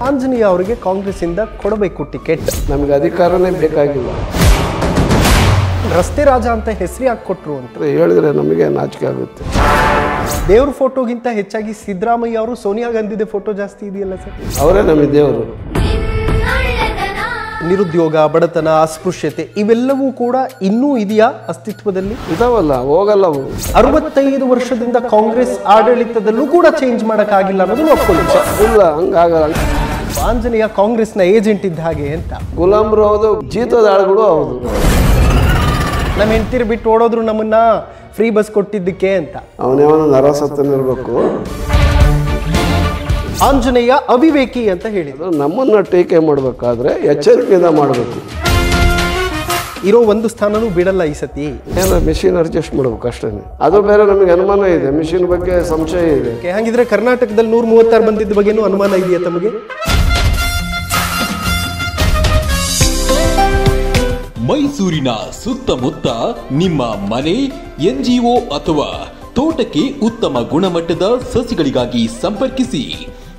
ಆಂಜನೇಯ ಅವರಿಗೆ ಕಾಂಗ್ರೆಸ್ ಇಂದ ಕೊಡಬೇಕು ಟಿಕೆಟ್. ನಮಗೆ ಅಧಿಕಾರನೇ ಬೇಕಾಗಿಲ್ಲ. ರಸ್ತೆ ರಾಜ ಅಂತ ಹೆಸರು ಯಾಕೆ ಕೊಟ್ರು ಅಂತ ಹೇಳಿದ್ರೆ ನಮಗೆ ನಾಚಿಕೆ ಆಗುತ್ತೆ. ದೇವ್ರ ಫೋಟೋಗಿಂತ ಹೆಚ್ಚಾಗಿ ಸಿದ್ದರಾಮಯ್ಯ ಅವರು ಸೋನಿಯಾ ಗಾಂಧಿದೆ ಫೋಟೋ ಜಾಸ್ತಿ ಇದೆಯಲ್ಲ ಸರ್? ಅವರೇ ನಮಗೆ ದೇವರು. ನಿರುದ್ಯೋಗ, ಬಡತನ, ಅಸ್ಪೃಶ್ಯತೆ ಇವೆಲ್ಲವೂ ಕೂಡ ಇನ್ನೂ ಇದೆಯಾ ಅಸ್ತಿತ್ವದಲ್ಲಿ? ಇದಾವಲ್ಲ, ಹೋಗಲ್ಲ ಅವು. 65 ವರ್ಷದಿಂದ ಕಾಂಗ್ರೆಸ್ ಆಡಳಿತದಲ್ಲೂ ಕೂಡ ಚೇಂಜ್ ಮಾಡಕ್ಕಾಗಿಲ್ಲ ಅನ್ನೋದು ಒಪ್ಕೊಳ್ಳಿ. ಇಲ್ಲ, ಹಂಗಾಗಲ್ಲ. ಆಂಜನೇಯ ಕಾಂಗ್ರೆಸ್ನ ಏಜೆಂಟ್ ಇದ್ದ ಹಾಗೆ ಅಂತ. ಗುಲಾಮ್ರು ಹೌದು, ಜೀತದ ಆಳುಗಳು ಹೌದು. ನಮ್ಮ ಹೆಂಡತಿರು ಬಿಟ್ಟು ಓಡೋದ್ರು ನಮ್ಮನ್ನ ಫ್ರೀ ಬಸ್ ಕೊಟ್ಟಿದ್ದಕ್ಕೆ ಅಂತ. ಅವನೇವನ ನರಸತ್ತನಿರ್ಬೇಕು. ಆಂಜನೇಯ ಅವಿವೇಕಿ ಅಂತ ಹೇಳಿದ್ರು. ನಮ್ಮನ್ನ ಟೀಕೆ ಮಾಡಬೇಕಾದ್ರೆ ಎಚ್ಚರಿಕೆಯಿಂದ ಮಾಡಬೇಕು. ಇರೋ ಒಂದು ಸ್ಥಾನನೂ ಬಿಡಲ್ಲ ಈ ಸತಿ. ಏನೋ ಮಿಷಿನ್ ಅಡ್ಜಸ್ಟ್ ಮಾಡ್ಬೇಕು ಅಷ್ಟೇ. ಅದು ಬೇರೆ ನಮಗೆ ಅನುಮಾನ ಇದೆ, ಮಿಷಿನ್ ಬಗ್ಗೆ ಸಂಶಯ ಇದೆ. ಹಾಗಿದ್ರೆ ಕರ್ನಾಟಕದಲ್ಲಿ 136 ಬಂದಿದ್ದ ಬಗ್ಗೆನೂ ಅನುಮಾನ ಇದೆಯಾ ತಮಗೆ? ಮೈಸೂರಿನ ಸುತ್ತಮುತ್ತ ನಿಮ್ಮ ಮನೆ, ಎನ್ಜಿಒ ಅಥವಾ ತೋಟಕ್ಕೆ ಉತ್ತಮ ಗುಣಮಟ್ಟದ ಸಸಿಗಳಿಗಾಗಿ ಸಂಪರ್ಕಿಸಿ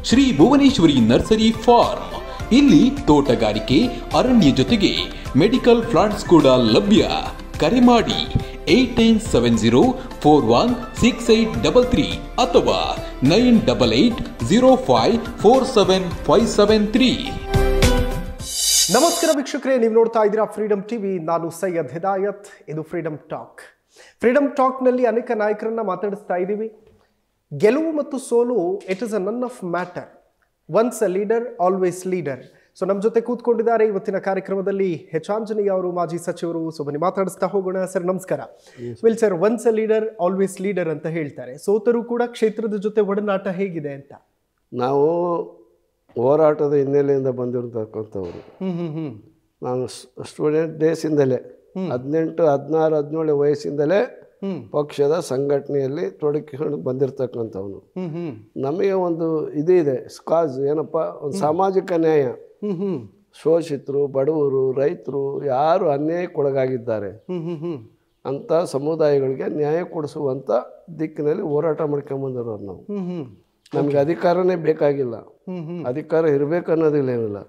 ಶ್ರೀ ಭುವನೇಶ್ವರಿ ನರ್ಸರಿ ಫಾರ್ಮ್. ಇಲ್ಲಿ ತೋಟಗಾರಿಕೆ, ಅರಣ್ಯ ಜೊತೆಗೆ ಮೆಡಿಕಲ್ ಪ್ಲಾಂಟ್ಸ್ ಕೂಡ ಲಭ್ಯ. ಕರೆ ಮಾಡಿ 8970416833 ಅಥವಾ 9880547573. ನಮಸ್ಕಾರ ವೀಕ್ಷಕರೇ, ನೀವು ನೋಡ್ತಾ ಇದ್ದೀರಾ ಫ್ರೀಡಮ್ ಟಿವಿ. ನಾನು ಸೈಯದ್ ಹಿದಾಯತ್. ಇದು ಫ್ರೀಡಮ್ ಟಾಕ್. ಫ್ರೀಡಮ್ ಟಾಕ್ನಲ್ಲಿ ಅನೇಕ ನಾಯಕರನ್ನ ಮಾತಾಡಿಸ್ತಾ ಇದ್ದೀವಿ. ಗೆಲುವು ಮತ್ತು ಸೋಲು it is a none of matter. Once a leader always leader. So ನಮ್ಮ ಜೊತೆ ಕೂತ್ಕೊಂಡಿದ್ದಾರೆ ಇವತ್ತಿನ ಕಾರ್ಯಕ್ರಮದಲ್ಲಿ ಆಂಜನೇಯ ಅವರು, ಮಾಜಿ ಸಚಿವರು. ಸೊ ಬನ್ನಿ ಮಾತಾಡಿಸ್ತಾ ಹೋಗೋಣ. ಸರ್ ನಮಸ್ಕಾರ. Well sir, once a leader always leader ಅಂತ ಹೇಳ್ತಾರೆ. ಸೋತರು ಕೂಡ ಕ್ಷೇತ್ರದ ಜೊತೆ ಒಡನಾಟ ಹೇಗಿದೆ ಅಂತ? ನಾವು ಹೋರಾಟದ ಹಿನ್ನೆಲೆಯಿಂದ ಬಂದಿರತಕ್ಕಂಥವ್ರು. ನಾನು ಸ್ಟೂಡೆಂಟ್ ಡೇಸಿಂದಲೇ 18, 16, 17 ವಯಸ್ಸಿಂದಲೇ ಪಕ್ಷದ ಸಂಘಟನೆಯಲ್ಲಿ ತೊಡಗಿಕೊಂಡು ಬಂದಿರತಕ್ಕಂಥವನು. ನಮಗೆ ಒಂದು ಇದೆ ಕಾಸ್ ಏನಪ್ಪ, ಒಂದು ಸಾಮಾಜಿಕ ನ್ಯಾಯ. ಶೋಷಿತರು, ಬಡವರು, ರೈತರು ಯಾರು ಅನ್ಯಾಯಕ್ಕೊಳಗಾಗಿದ್ದಾರೆ ಅಂತ ಸಮುದಾಯಗಳಿಗೆ ನ್ಯಾಯ ಕೊಡಿಸುವಂಥ ದಿಕ್ಕಿನಲ್ಲಿ ಹೋರಾಟ ಮಾಡ್ಕೊಂಬಂದಿರೋರು ನಾವು. ನಮಗೆ ಅಧಿಕಾರನೇ ಬೇಕಾಗಿಲ್ಲ, ಅಧಿಕಾರ ಇರಬೇಕನ್ನೋದಿಲ್ಲ. ಏನಿಲ್ಲ,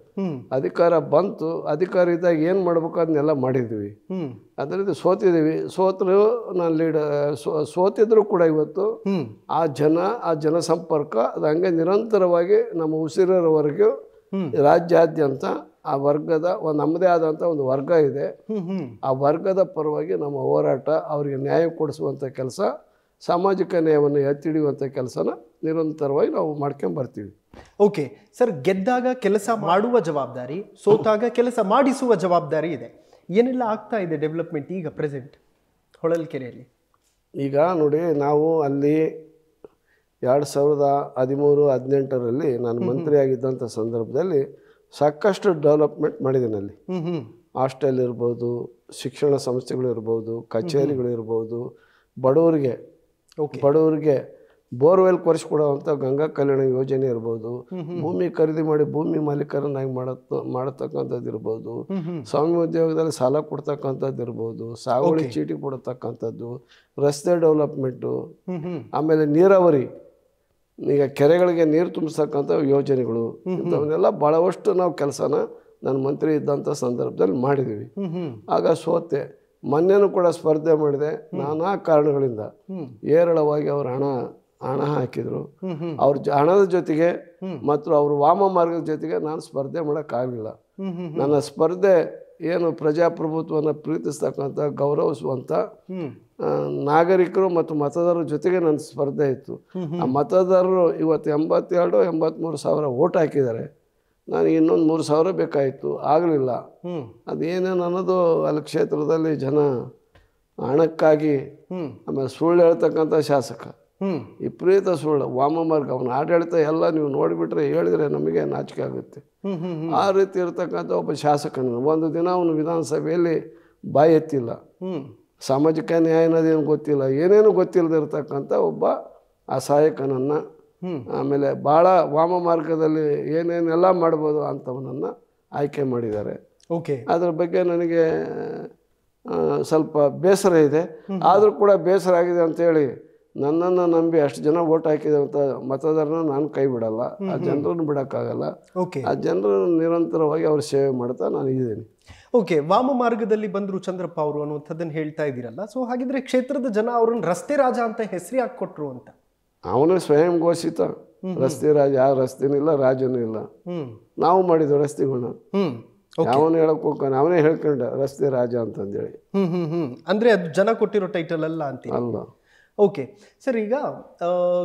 ಅಧಿಕಾರ ಬಂತು, ಅಧಿಕಾರ ಇದ್ದಾಗ ಏನು ಮಾಡ್ಬೇಕು ಅದನ್ನೆಲ್ಲ ಮಾಡಿದ್ವಿ. ಅದರಿಂದ ಸೋತಿದ್ದೀವಿ. ಸೋತರು ನಾನು ಸೋತಿದ್ರು ಕೂಡ ಇವತ್ತು ಆ ಜನಸಂಪರ್ಕ ಅದು ಹಂಗೆ ನಿರಂತರವಾಗಿ ನಮ್ಮ ಉಸಿರವರೆಗೂ ರಾಜ್ಯಾದ್ಯಂತ ಆ ವರ್ಗದ ನಮ್ಮದೇ ಆದಂಥ ಒಂದು ವರ್ಗ ಇದೆ. ಆ ವರ್ಗದ ಪರವಾಗಿ ನಮ್ಮ ಹೋರಾಟ, ಅವರಿಗೆ ನ್ಯಾಯ ಕೊಡಿಸುವಂಥ ಕೆಲಸ, ಸಾಮಾಜಿಕ ನ್ಯಾಯವನ್ನು ಎತ್ತಿಡಿಯುವಂಥ ಕೆಲಸನ ನಿರಂತರವಾಗಿ ನಾವು ಮಾಡ್ಕೊಂಡು ಬರ್ತೀವಿ. ಓಕೆ ಸರ್, ಗೆದ್ದಾಗ ಕೆಲಸ ಮಾಡುವ ಜವಾಬ್ದಾರಿ, ಸೋತಾಗ ಕೆಲಸ ಮಾಡಿಸುವ ಜವಾಬ್ದಾರಿ ಇದೆ. ಏನೆಲ್ಲ ಆಗ್ತಾ ಇದೆ ಡೆವಲಪ್ಮೆಂಟ್ ಈಗ ಪ್ರೆಸೆಂಟ್ ಹೊಳಲ್ಕೆರೆಯಲ್ಲಿ? ಈಗ ನೋಡಿ, ನಾವು ಅಲ್ಲಿ 2013-18ರಲ್ಲಿ ನಾನು ಮಂತ್ರಿಯಾಗಿದ್ದಂಥ ಸಂದರ್ಭದಲ್ಲಿ ಸಾಕಷ್ಟು ಡೆವಲಪ್ಮೆಂಟ್ ಮಾಡಿದ್ದೀನಿ. ಅಲ್ಲಿ ಹಾಸ್ಟೆಲ್ ಇರ್ಬೋದು, ಶಿಕ್ಷಣ ಸಂಸ್ಥೆಗಳಿರ್ಬೋದು, ಕಚೇರಿಗಳಿರ್ಬೋದು, ಬಡವರಿಗೆ ಬೋರ್ವೆಲ್ ಕೊರೆಸ್ಕೊಡುವಂಥ ಗಂಗಾ ಕಲ್ಯಾಣ ಯೋಜನೆ ಇರ್ಬೋದು, ಭೂಮಿ ಖರೀದಿ ಮಾಡಿ ಭೂಮಿ ಮಾಲೀಕರನ್ನಾಗಿ ಮಾಡತಕ್ಕಂಥದ್ದು ಇರ್ಬೋದು, ಸ್ವಾಮಿ ಉದ್ಯೋಗದಲ್ಲಿ ಸಾಲ ಕೊಡ್ತಕ್ಕಂಥದ್ದು ಇರ್ಬೋದು, ಸಾಗುವಳಿ ಚೀಟಿ ಕೊಡತಕ್ಕಂಥದ್ದು, ರಸ್ತೆ ಡೆವಲಪ್ಮೆಂಟು, ಆಮೇಲೆ ನೀರಾವರಿ, ಈಗ ಕೆರೆಗಳಿಗೆ ನೀರು ತುಂಬಿಸ್ತಕ್ಕಂಥ ಯೋಜನೆಗಳು, ಇಂಥವನ್ನೆಲ್ಲ ಭಾಳವಷ್ಟು ನಾವು ಕೆಲಸನ ನಾನು ಮಂತ್ರಿ ಇದ್ದಂಥ ಸಂದರ್ಭದಲ್ಲಿ ಮಾಡಿದ್ದೀವಿ. ಆಗ ಸೋತೆ. ಮೊನ್ನೆನೂ ಕೂಡ ಸ್ಪರ್ಧೆ ಮಾಡಿದೆ. ನಾನಾ ಕಾರಣಗಳಿಂದ ಏರಳವಾಗಿ ಅವರು ಹಣ ಹಾಕಿದ್ರು. ಅವ್ರ ಹಣದ ಜೊತೆಗೆ ಮತ್ತು ಅವ್ರ ವಾಮ ಮಾರ್ಗದ ಜೊತೆಗೆ ನಾನು ಸ್ಪರ್ಧೆ ಮಾಡೋಕ್ಕಾಗಲಿಲ್ಲ. ನನ್ನ ಸ್ಪರ್ಧೆ ಏನು ಪ್ರಜಾಪ್ರಭುತ್ವವನ್ನು ಪ್ರೀತಿಸ್ತಕ್ಕಂಥ, ಗೌರವಿಸುವಂಥ ನಾಗರಿಕರು ಮತ್ತು ಮತದಾರರ ಜೊತೆಗೆ ನನ್ನ ಸ್ಪರ್ಧೆ ಇತ್ತು. ಆ ಮತದಾರರು ಇವತ್ತು 82-83 ಸಾವಿರ ಓಟ್ ಹಾಕಿದ್ದಾರೆ. ನನಗೆ ಇನ್ನೊಂದು 3 ಸಾವಿರ ಬೇಕಾಯಿತು, ಆಗಲಿಲ್ಲ. ಅದೇನೇನು ಅನ್ನೋದು ಅಲ್ಲಿ ಕ್ಷೇತ್ರದಲ್ಲಿ ಜನ ಹಣಕ್ಕಾಗಿ, ಆಮೇಲೆ ಸುಳ್ಳು ಹೇಳ್ತಕ್ಕಂಥ ಶಾಸಕ, ವಿಪರೀತ ಸುಳ್ಳು, ವಾಮ ಮಾರ್ಗ, ಅವನ ಆಡಳಿತ ಎಲ್ಲ ನೀವು ನೋಡಿಬಿಟ್ರೆ ಹೇಳಿದ್ರೆ ನಮಗೆ ನಾಚಿಕೆ ಆಗುತ್ತೆ. ಆ ರೀತಿ ಇರ್ತಕ್ಕಂಥ ಒಬ್ಬ ಶಾಸಕನ ಒಂದು ದಿನ ಅವನು ವಿಧಾನಸಭೆಯಲ್ಲಿ ಬಾಯಿ ಎತ್ತಿಲ್ಲ. ಸಾಮಾಜಿಕ ನ್ಯಾಯ ಅನ್ನೋದೇನು ಗೊತ್ತಿಲ್ಲ, ಏನೇನು ಗೊತ್ತಿಲ್ಲದೆ ಇರ್ತಕ್ಕಂಥ ಒಬ್ಬ ಅಸಹಾಯಕನನ್ನು, ಆಮೇಲೆ ಭಾಳ ವಾಮ ಮಾರ್ಗದಲ್ಲಿ ಏನೇನೆಲ್ಲ ಮಾಡ್ಬೋದು ಅಂಥವನನ್ನು ಆಯ್ಕೆ ಮಾಡಿದ್ದಾರೆ. ಅದ್ರ ಬಗ್ಗೆ ನನಗೆ ಸ್ವಲ್ಪ ಬೇಸರ ಇದೆ. ಆದರೂ ಕೂಡ ಬೇಸರ ಆಗಿದೆ ಅಂತೇಳಿ ನನ್ನನ್ನು ನಂಬಿ ಅಷ್ಟು ಜನ ವೋಟ್ ಹಾಕಿದಂಥ ಮತದಾರನ ನಾನು ಕೈ ಬಿಡಲ್ಲ, ಆ ಜನರನ್ನು ಬಿಡೋಕ್ಕಾಗಲ್ಲ. ಓಕೆ, ಆ ಜನರನ್ನು ನಿರಂತರವಾಗಿ ಅವ್ರ ಸೇವೆ ಮಾಡ್ತಾ ನಾನು ಇದ್ದೀನಿ. ಓಕೆ. ವಾಮ ಮಾರ್ಗದಲ್ಲಿ ಬಂದರು ಚಂದ್ರಪ್ಪ ಅವರು ಅನ್ನುವಂಥದ್ದನ್ನು ಹೇಳ್ತಾ ಇದ್ದೀರಲ್ಲ. ಸೊ ಹಾಗಿದ್ರೆ ಕ್ಷೇತ್ರದ ಜನ ಅವ್ರನ್ನ ರಸ್ತೆ ರಾಜ ಅಂತ ಹೆಸರು ಯಾಕೆ ಕೊಟ್ರು ಅಂತ? ಅವನೇ ಸ್ವಯಂ ಘೋಷಿತ ರಸ್ತೆ ರಾಜ. ಯಾವ ರಸ್ತೆನೂ ಇಲ್ಲ, ರಾಜನೂ ಇಲ್ಲ. ನಾವು ಮಾಡಿದ್ವಿ ರಸ್ತೆಗಳನ್ನ. ಅವನು ಹೇಳಕ್ ಹೋಗ್ತಾನೆ, ಅವನೇ ಹೇಳ್ಕೊಂಡ ರಸ್ತೆ ರಾಜ ಅಂತಂದೇಳಿ. ಅಂದ್ರೆ ಅದು ಜನ ಕೊಟ್ಟಿರೋ ಟೈಟಲ್ ಅಲ್ಲ ಅಂತ ಅಲ್ಲ. ಓಕೆ ಸರ್, ಈಗ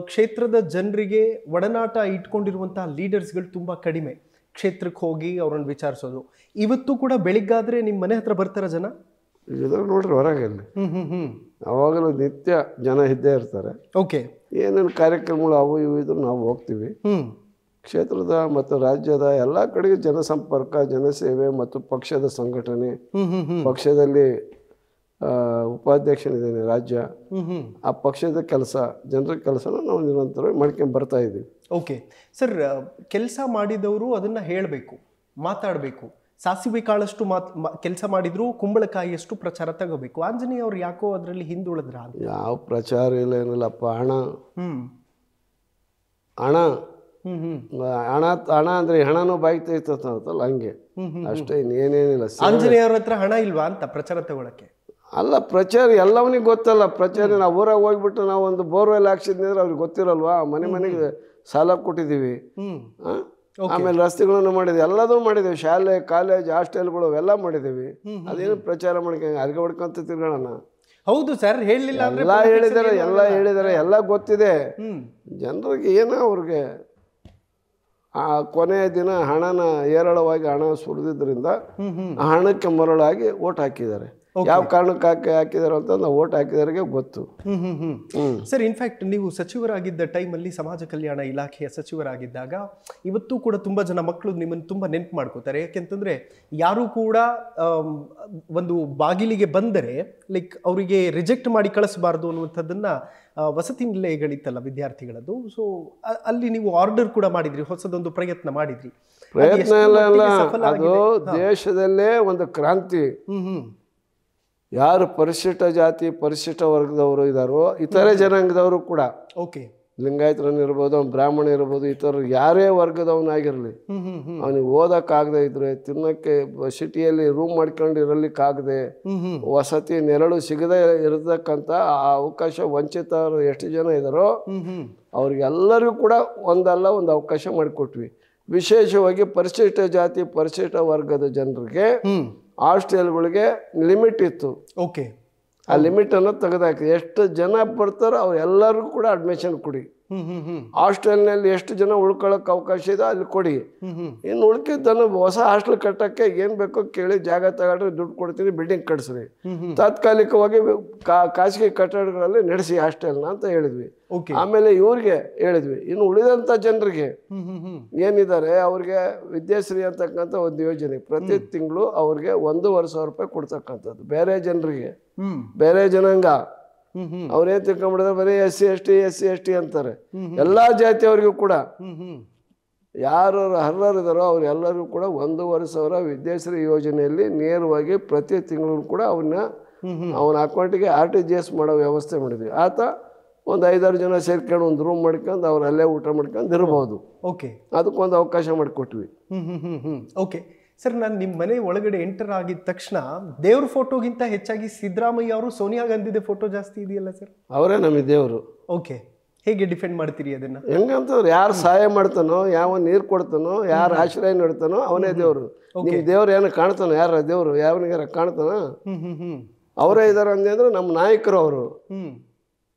ಕ್ಷೇತ್ರದ ಜನರಿಗೆ ಒಡನಾಟ ಇಟ್ಕೊಂಡಿರುವಂತಹ ಲೀಡರ್ಸ್ಗಳು ತುಂಬಾ ಕಡಿಮೆ. ಕ್ಷೇತ್ರಕ್ಕೆ ಹೋಗಿ ಅವ್ರನ್ನ ವಿಚಾರಿಸೋದು. ಇವತ್ತು ಕೂಡ ಬೆಳಿಗ್ಗಾದ್ರೆ ನಿಮ್ಮ ಮನೆ ಹತ್ರ ಬರ್ತಾರ ಜನ? ಇದ್ರ ನೋಡ್ರಿ ಹೊರಗೆ ಅವಾಗಲೂ ನಿತ್ಯ ಜನ ಇದ್ದೇ ಇರ್ತಾರೆ. ಓಕೆ, ಏನೇನು ಕಾರ್ಯಕ್ರಮಗಳು ಅವು ಇವು ಇದ್ರು ನಾವು ಹೋಗ್ತೀವಿ. ಕ್ಷೇತ್ರದ ಮತ್ತು ರಾಜ್ಯದ ಎಲ್ಲ ಕಡೆಗೆ ಜನಸಂಪರ್ಕ, ಜನಸೇವೆ ಮತ್ತು ಪಕ್ಷದ ಸಂಘಟನೆ. ಪಕ್ಷದಲ್ಲಿ ಉಪಾಧ್ಯಕ್ಷನಿದ್ದೇನೆ ರಾಜ್ಯ. ಆ ಪಕ್ಷದ ಕೆಲಸ, ಜನರ ಕೆಲಸನ ನಾವು ನಿರಂತರವಾಗಿ ಮಾಡ್ಕೊಂಡು ಬರ್ತಾ ಇದ್ದೀವಿ. ಓಕೆ ಸರ್, ಕೆಲಸ ಮಾಡಿದವರು ಅದನ್ನ ಹೇಳಬೇಕು, ಮಾತಾಡಬೇಕು. ಸಾಸಿವೆ ಕಾಳಷ್ಟು ಕೆಲಸ ಮಾಡಿದ್ರು ಕುಂಬಳಕಾಯಿಯಷ್ಟು ಪ್ರಚಾರ ತಗೋಬೇಕು. ಆಂಜನೇಯ ಅವ್ರು ಯಾಕೋ ಅದರಲ್ಲಿ ಹಿಂದುಳಿದ್ರ? ಯಾವ ಪ್ರಚಾರ ಇಲ್ಲ, ಏನಿಲ್ಲಪ್ಪ. ಹಣ ಹಣ ಹಣ ಹಣ ಅಂದ್ರೆ ಹಣನೂ ಬಾಯಿ ತೆಗಿತಲ್ಲ, ಹಂಗೆ ಅಷ್ಟೇ, ಇನ್ನೇನೇನಿಲ್ಲ. ಆಂಜನೇಯ ಅವ್ರ ಹತ್ರ ಹಣ ಇಲ್ವಾ ಅಂತ ಪ್ರಚಾರ ತಗೊಳಕ್ಕೆ? ಅಲ್ಲ, ಪ್ರಚಾರ ಎಲ್ಲವನಿಗೆ ಗೊತ್ತಲ್ಲ. ಪ್ರಚಾರ ನಾವು ಊರಾಗ ಹೋಗ್ಬಿಟ್ಟು ನಾವು ಒಂದು ಬೋರ್ವೆಲ್ ಹಾಕ್ಸಿದ್ನಿ ಅಂದ್ರೆ ಅವ್ರಿಗೆ ಗೊತ್ತಿರಲ್ವಾ? ಮನೆ ಮನೆಗೆ ಸಾಲ ಕೊಟ್ಟಿದ್ದೀವಿ. ಆಮೇಲೆ ರಸ್ತೆಗಳನ್ನು ಮಾಡಿದ್ವಿ, ಎಲ್ಲದೂ ಮಾಡಿದ್ದೀವಿ. ಶಾಲೆ, ಕಾಲೇಜ್, ಹಾಸ್ಟೆಲ್ಗಳು ಎಲ್ಲ ಮಾಡಿದ್ದೀವಿ. ಅದೇನು ಪ್ರಚಾರ ಮಾಡ್ಕೊಂಡು ಅರ್ಗೆ ಹೊಡ್ಕೊಂತ ತಿರ್ಗೋಣ? ಹೌದು ಸರ್, ಹೇಳಿಲ್ಲ ಎಲ್ಲ ಹೇಳಿದಾರೆ, ಎಲ್ಲ ಗೊತ್ತಿದೆ ಜನರಿಗೆ. ಏನೋ ಅವ್ರಿಗೆ ಆ ಕೊನೆಯ ದಿನ ಹಣನ ಹೇರಳವಾಗಿ ಹಣ ಸುರಿದಿದ್ರಿಂದ ಆ ಹಣಕ್ಕೆ ಮರಳಾಗಿ ಓಟ್ ಹಾಕಿದ್ದಾರೆ. ಯಾವ ಕಾರಣಕ್ಕೆ ಹಾಕಿದಾರೆ ಅಂತ ನಾವು ಓಟ್ ಹಾಕಿದವರಿಗೆ ಗೊತ್ತು. ಸರ್, ಇನ್ಫ್ಯಾಕ್ಟ್ ನೀವು ಸಚಿವರಾಗಿದ್ದ ಟೈಮಲ್ಲಿ ಸಮಾಜ ಕಲ್ಯಾಣ ಇಲಾಖೆಯ ಸಚಿವರಾಗಿದ್ದಾಗ ಇವತ್ತು ಕೂಡ ತುಂಬಾ ಜನ ಮಕ್ಕಳು ನಿಮ್ಮನ್ನು ತುಂಬಾ ನೆನಪು ಮಾಡ್ಕೋತಾರೆ. ಯಾಕೆಂತಂದ್ರೆ ಯಾರು ಕೂಡ ಒಂದು ಬಾಗಿಲಿಗೆ ಬಂದರೆ ಲೈಕ್ ಅವರಿಗೆ ರಿಜೆಕ್ಟ್ ಮಾಡಿ ಕಳಿಸಬಾರ್ದು ಅನ್ನುವಂಥದ್ದನ್ನ ವಸತಿ ನಿಲಯಗಳಿತ್ತಲ್ಲ ವಿದ್ಯಾರ್ಥಿಗಳದ್ದು. ಸೊ ಅಲ್ಲಿ ನೀವು ಆರ್ಡರ್ ಕೂಡ ಮಾಡಿದ್ರಿ, ಹೊಸದೊಂದು ಪ್ರಯತ್ನ ಮಾಡಿದ್ರಿ. ಪ್ರಯತ್ನ ಎಲ್ಲ ಅದು ದೇಶದಲ್ಲೇ ಒಂದು ಕ್ರಾಂತಿ. ಯಾರು ಪರಿಶಿಷ್ಟ ಜಾತಿ, ಪರಿಶಿಷ್ಟ ವರ್ಗದವರು ಇದ್ದಾರೋ, ಇತರೆ ಜನಾಂಗದವರು ಕೂಡ, ಓಕೆ, ಲಿಂಗಾಯತರನ್ನಿರ್ಬೋದು, ಬ್ರಾಹ್ಮಣ ಇರ್ಬೋದು, ಇತರ ಯಾರೇ ವರ್ಗದವನಾಗಿರಲಿ, ಅವನಿಗೆ ಓದಕ್ಕಾಗದೆ ಇದ್ರೆ, ತಿನ್ನಕ್ಕೆ ಸಿಟಿಯಲ್ಲಿ ರೂಮ್ ಮಾಡ್ಕೊಂಡು ಇರಲಿಕ್ಕಾಗದೆ, ವಸತಿ ನೆರಳು ಸಿಗದೆ ಇರತಕ್ಕಂಥ ಆ ಅವಕಾಶ ವಂಚಿತರು ಎಷ್ಟು ಜನ ಇದ್ದಾರೋ ಅವ್ರಿಗೆಲ್ಲರಿಗೂ ಕೂಡ ಒಂದಲ್ಲ ಒಂದು ಅವಕಾಶ ಮಾಡಿಕೊಟ್ವಿ. ವಿಶೇಷವಾಗಿ ಪರಿಶಿಷ್ಟ ಜಾತಿ, ಪರಿಶಿಷ್ಟ ವರ್ಗದ ಜನರಿಗೆ ಹಾಸ್ಟೆಲ್ಗಳಿಗೆ ಲಿಮಿಟ್ ಇತ್ತು. ಓಕೆ, ಆ ಲಿಮಿಟ್ ಅನ್ನು ತೆಗೆದಾಕಿ ಎಷ್ಟು ಜನ ಬರ್ತಾರೋ ಅವ್ರು ಎಲ್ಲರಿಗೂ ಕೂಡ ಅಡ್ಮಿಷನ್ ಕೊಡಿ. ಹಾಸ್ಟೆಲ್ನಲ್ಲಿ ಎಷ್ಟು ಜನ ಉಳ್ಕೊಳ್ಳೋಕೆ ಅವಕಾಶ ಇದೆ ಅಲ್ಲಿ ಕೊಡಿ. ಇನ್ನು ಉಳ್ಕಿದ್ದನ್ನು ಹೊಸ ಹಾಸ್ಟೆಲ್ ಕಟ್ಟಕ್ಕೆ ಏನ್ ಬೇಕೋ ಕೇಳಿ ಜಾಗ ತಗೊಂಡ್ರೆ ದುಡ್ಡು ಕೊಡ್ತೀನಿ, ಬಿಲ್ಡಿಂಗ್ ಕಟ್ಸ್ರಿ, ತಾತ್ಕಾಲಿಕವಾಗಿ ಖಾಸಗಿ ಕಟ್ಟಡಗಳಲ್ಲಿ ನಡೆಸಿ ಹಾಸ್ಟೆಲ್ನ ಅಂತ ಹೇಳಿದ್ವಿ. ಆಮೇಲೆ ಇವ್ರಿಗೆ ಹೇಳಿದ್ವಿ, ಇನ್ನು ಉಳಿದಂತ ಜನರಿಗೆ ಏನಿದ್ದಾರೆ ಅವ್ರಿಗೆ ವಿದ್ಯಾಶ್ರೀ ಅಂತಕ್ಕಂಥ ಒಂದು ಯೋಜನೆ ಪ್ರತಿ ತಿಂಗಳು ಅವ್ರಿಗೆ 1,500 ರೂಪಾಯಿ ಕೊಡ್ತಕ್ಕಂಥದ್ದು. ಬೇರೆ ಜನರಿಗೆ, ಬೇರೆ ಜನಾಂಗ ಅವ್ರೇನ್ ತಿಳ್ಕೊಂಡ್ಬಿಡಿದ್ರೆ ಬರೀ SC ST ಅಂತಾರೆ. ಎಲ್ಲಾ ಜಾತಿಯವರಿಗೂ ಕೂಡ ಯಾರು ಅರ್ಹರಿದಾರೋ ಅವ್ರೆಲ್ಲರಿಗೂ ಕೂಡ 1,500 ವಿದ್ಯಾಶ್ರೀ ಯೋಜನೆಯಲ್ಲಿ ನೇರವಾಗಿ ಪ್ರತಿ ತಿಂಗಳು ಕೂಡ ಅವನ ಅಕೌಂಟಿಗೆ RTGS ಮಾಡೋ ವ್ಯವಸ್ಥೆ ಮಾಡಿದ್ವಿ. ಆತ ಒಂದು 5-6 ಜನ ಸೇರ್ಕೊಂಡು ಒಂದು ರೂಮ್ ಮಾಡ್ಕೊಂಡು ಅವ್ರು ಅಲ್ಲೇ ಊಟ ಮಾಡ್ಕೊಂಡು ಇರ್ಬೋದು. ಓಕೆ, ಅದಕ್ಕೊಂದು ಅವಕಾಶ ಮಾಡಿಕೊಟ್ವಿ. ಓಕೆ ಸರ್, ನಾನು ನಿಮ್ಮ ಮನೆ ಒಳಗಡೆ ಎಂಟರ್ ಆಗಿದ ತಕ್ಷಣ ದೇವ್ರ ಫೋಟೋಗಿಂತ ಹೆಚ್ಚಾಗಿ ಸಿದ್ದರಾಮಯ್ಯ ಅವರು, ಸೋನಿಯಾ ಗಾಂಧಿದೆ ಫೋಟೋ ಜಾಸ್ತಿ ಇದೆಯಲ್ಲ ಸರ್? ಅವರೇ ನಮಗೆ ದೇವರು. ಓಕೆ, ಹೇಗೆ ಡಿಫೆಂಡ್ ಮಾಡ್ತೀರಿ ಅದನ್ನ? ಹೆಂಗಂತವ್ರು ಯಾರು ಸಹಾಯ ಮಾಡ್ತಾನೋ, ಯಾವ ನೀರು ಕೊಡ್ತಾನೋ, ಯಾರು ಆಶ್ರಯ ನೀಡ್ತಾನೋ ಅವನೇ ದೇವರು. ನಿಮ್ ದೇವ್ರು ಏನು ಕಾಣ್ತಾನೋ? ಯಾರ ದೇವ್ರು ಯಾವನಿಗಾರ ಕಾಣ್ತಾನ? ಅವರೇ ಇದಾರೆ ಅಂದ್ರೆ ನಮ್ಮ ನಾಯಕರು ಅವರು.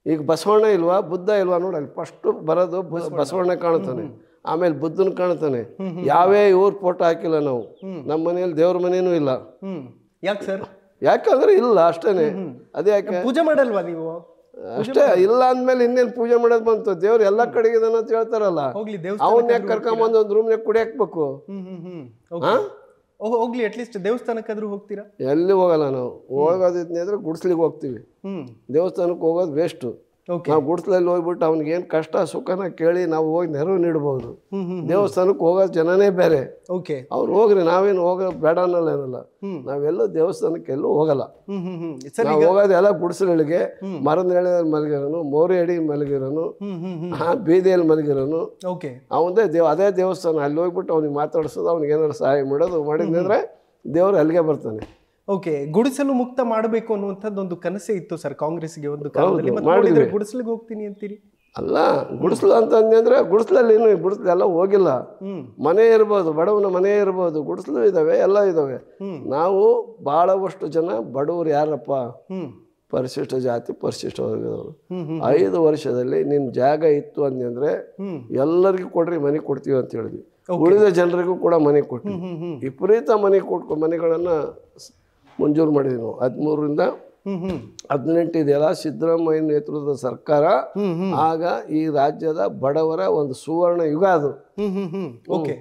ಈಗ ಬಸವಣ್ಣ ಇಲ್ವಾ, ಬುದ್ಧ ಇಲ್ವಾ ನೋಡಿ, ಅಲ್ಲಿ ಫಸ್ಟ್ ಬರೋದು ಬಸವಣ್ಣ ಕಾಣ್ತಾನೆ, ಆಮೇಲೆ ಬುದ್ಧನ್ ಕಾಣ್ತಾನೆ. ಯಾವೇ ಇವ್ರ ಫೋಟೋ ಹಾಕಿಲ್ಲ ನಾವು. ನಮ್ಮ ಮನೆಯಲ್ಲಿ ದೇವ್ರ ಮನೇನೂ ಇಲ್ಲ. ಯಾಕೆ ಸರ್? ಯಾಕಂದ್ರೆ ಇಲ್ಲ ಅಷ್ಟೇನೆ. ಅದೇ ಯಾಕೆ ಪೂಜೆ ಮಾಡಲ್ವಾ ನೀವು? ಅಷ್ಟೇ, ಇಲ್ಲ ಅಂದ್ಮೇಲೆ ಇನ್ನೇನು ಪೂಜೆ ಮಾಡೋದು ಬಂತು? ದೇವ್ರು ಎಲ್ಲಾ ಕಡೆಗೆ ಇದಾನ ಅಂತ ಹೇಳ್ತಾರಲ್ಲ, ಅವನ್ ಯಾಕೆ ಕರ್ಕೊಂಬಂದು ಒಂದು ರೂಮ್ನಾಗ ಕುಡಿಯಾಕ್ಬೇಕು? ಹೋಗ್ಲಿ, ಅಟ್ಲೀಸ್ಟ್ ದೇವಸ್ಥಾನಕ್ಕಾದ್ರೂ ಹೋಗ್ತೀರಾ? ಎಲ್ಲಿ ಹೋಗಲ್ಲ ನಾವು. ಹೋಗೋದಿದ್ರೆ ಗುಡ್ಸ್ಲಿಗೆ ಹೋಗ್ತೀವಿ. ದೇವಸ್ಥಾನಕ್ಕೆ ಹೋಗೋದು ವೇಸ್ಟ್. ನಾವು ಗುಡಿಸ್ಲಲ್ಲಿ ಹೋಗ್ಬಿಟ್ಟು ಅವ್ನಿಗೆ ಏನು ಕಷ್ಟ ಸುಖನ ಕೇಳಿ ನಾವು ಹೋಗಿ ನೆರವು ನೀಡಬಹುದು. ದೇವಸ್ಥಾನಕ್ಕೆ ಹೋಗೋ ಜನನೇ ಬೇರೆ. ಓಕೆ, ಅವ್ರು ಹೋಗ್ರಿ, ನಾವೇನು ಹೋಗೋ ಬೇಡ ಅನ್ನಲ್ಲ. ನಾವೆಲ್ಲೂ ದೇವಸ್ಥಾನಕ್ಕೆ ಎಲ್ಲೂ ಹೋಗಲ್ಲ. ನಾವು ಹೋಗೋದು ಎಲ್ಲ ಗುಡಿಸಲುಗಳಿಗೆ, ಮರದ ನೆಳೆಯಲ್ಲಿ ಮಲಗಿರೋನು, ಮೋರಿ ಅಡಿ ಮಲಗಿರೋನು, ಬೀದಿಯಲ್ಲಿ ಮಲಗಿರೋನು, ಅವಂದೇ ಅದೇ ದೇವಸ್ಥಾನ. ಅಲ್ಲಿ ಹೋಗ್ಬಿಟ್ಟು ಅವ್ನಿಗೆ ಮಾತಾಡಿಸೋದು, ಅವ್ನಿಗೆ ಏನಾದ್ರು ಸಹಾಯ ಮಾಡೋದು ಮಾಡಿದ್ರೆ ದೇವರು ಅಲ್ಲಿಗೆ ಬರ್ತಾನೆ. ಓಕೆ, ಗುಡಿಸಲು ಮುಕ್ತ ಮಾಡಬೇಕು ಅನ್ನುವಂಥದ್ದು ಒಂದು ಕನಸೇ ಇತ್ತು ಸರ್ ಕಾಂಗ್ರೆಸ್ಗೆ ಒಂದು ಕಾಲದಲ್ಲಿ. ಗುಡಿಸಲಿಗೆ ಹೋಗ್ತೀನಿ ಅಂತೀರಿ? ಅಲ್ಲ, ಗುಡಿಸ್ಲು ಅಂತಂದ್ರೆ ಗುಡಿಸ್ಲಲ್ಲಿ ಗುಡಿಸ್ಲು ಎಲ್ಲ ಹೋಗಿಲ್ಲ. ಮನೆ ಇರ್ಬೋದು, ಬಡವನ ಮನೆ ಇರ್ಬೋದು, ಗುಡಿಸ್ಲು ಇದಾವೆ, ಎಲ್ಲ ಇದಾವೆ. ನಾವು ಬಹಳಷ್ಟು ಜನ ಬಡವರು ಯಾರಪ್ಪ, ಪರಿಶಿಷ್ಟ ಜಾತಿ ಪರಿಶಿಷ್ಟ ವರ್ಗದವರು. 5 ವರ್ಷದಲ್ಲಿ ನಿನ್ ಜಾಗ ಇತ್ತು ಅಂದ್ರೆ ಎಲ್ಲರಿಗೂ ಕೊಡ್ರಿ, ಮನೆ ಕೊಡ್ತೀವಿ ಅಂತ ಹೇಳಿದ್ವಿ. ಉಳಿದ ಜನರಿಗೂ ಕೂಡ ಮನೆ ಕೊಟ್ಟು ವಿಪರೀತ ಮನೆಗಳನ್ನ ಮಂಜೂರು ಮಾಡಿದ್ವಿ ನಾವು. 13ರಿಂದ 18 ಇದೆಯಲ್ಲ ಸಿದ್ದರಾಮಯ್ಯ ನೇತೃತ್ವದ ಸರ್ಕಾರ. ಆಗ ಈ ರಾಜ್ಯದ ಬಡವರ ಒಂದು ಸುವರ್ಣ ಯುಗ ಅದು. ಓಕೆ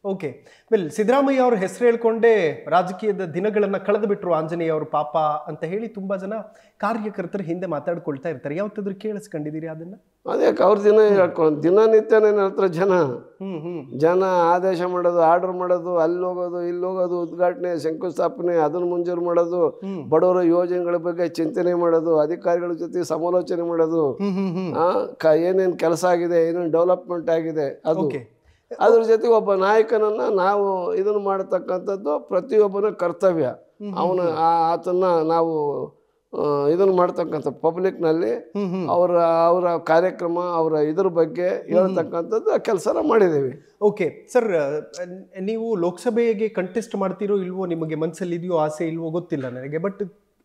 ಓಕೆ ವೆಲ್, ಸಿದ್ದರಾಮಯ್ಯ ಅವ್ರ ಹೆಸರು ಹೇಳ್ಕೊಂಡೇ ರಾಜಕೀಯದ ದಿನಗಳನ್ನ ಕಳೆದು ಬಿಟ್ರು ಆಂಜನೇಯ ಅವರು ಪಾಪ ಅಂತ ಹೇಳಿ ತುಂಬಾ ಜನ ಕಾರ್ಯಕರ್ತರು ಹಿಂದೆ ಮಾತಾಡ್ಕೊಳ್ತಾ ಇರ್ತಾರೆ. ಯಾವತ್ತಾದ್ರೂ ಕೇಳಿಸ್ಕೊಂಡಿದ್ದೀರಿ ಅದನ್ನ? ಅದೇ ಅವ್ರ ದಿನ ಹೇಳ್ಕೊಂಡು ದಿನನಿತ್ಯನೇ ಹತ್ರ ಜನ ಆದೇಶ ಮಾಡೋದು, ಆರ್ಡರ್ ಮಾಡೋದು, ಅಲ್ಲಿ ಹೋಗೋದು, ಇಲ್ಲಿ ಹೋಗೋದು, ಉದ್ಘಾಟನೆ, ಶಂಕುಸ್ಥಾಪನೆ, ಅದನ್ನ ಮಂಜೂರು ಮಾಡೋದು, ಬಡವರ ಯೋಜನೆಗಳ ಬಗ್ಗೆ ಚಿಂತನೆ ಮಾಡೋದು, ಅಧಿಕಾರಿಗಳ ಜೊತೆ ಸಮಾಲೋಚನೆ ಮಾಡೋದು, ಏನೇನು ಕೆಲಸ ಆಗಿದೆ, ಏನೇನು ಡೆವಲಪ್ಮೆಂಟ್ ಆಗಿದೆ ಅದು. ಅದ್ರ ಜೊತೆಗೆ ಒಬ್ಬ ನಾಯಕನನ್ನ ನಾವು ಇದನ್ನು ಮಾಡತಕ್ಕಂಥದ್ದು ಪ್ರತಿಯೊಬ್ಬನ ಕರ್ತವ್ಯ. ಆತನ್ನ ನಾವು ಇದನ್ನು ಮಾಡ್ತಕ್ಕಂಥ ಪಬ್ಲಿಕ್ನಲ್ಲಿ ಅವರ ಕಾರ್ಯಕ್ರಮ, ಅವರ ಇದ್ರ ಬಗ್ಗೆ ಹೇಳ್ತಕ್ಕಂಥದ್ದು ಕೆಲಸನ ಮಾಡಿದ್ದೀವಿ. ಓಕೆ ಸರ್, ನೀವು ಲೋಕಸಭೆಗೆ ಕಂಟೆಸ್ಟ್ ಮಾಡ್ತೀರೋ ಇಲ್ವೋ, ನಿಮಗೆ ಮನಸ್ಸಲ್ಲಿ ಇದೆಯೋ ಆಸೆ ಇಲ್ವೋ ಗೊತ್ತಿಲ್ಲ ನನಗೆ. ಬಟ್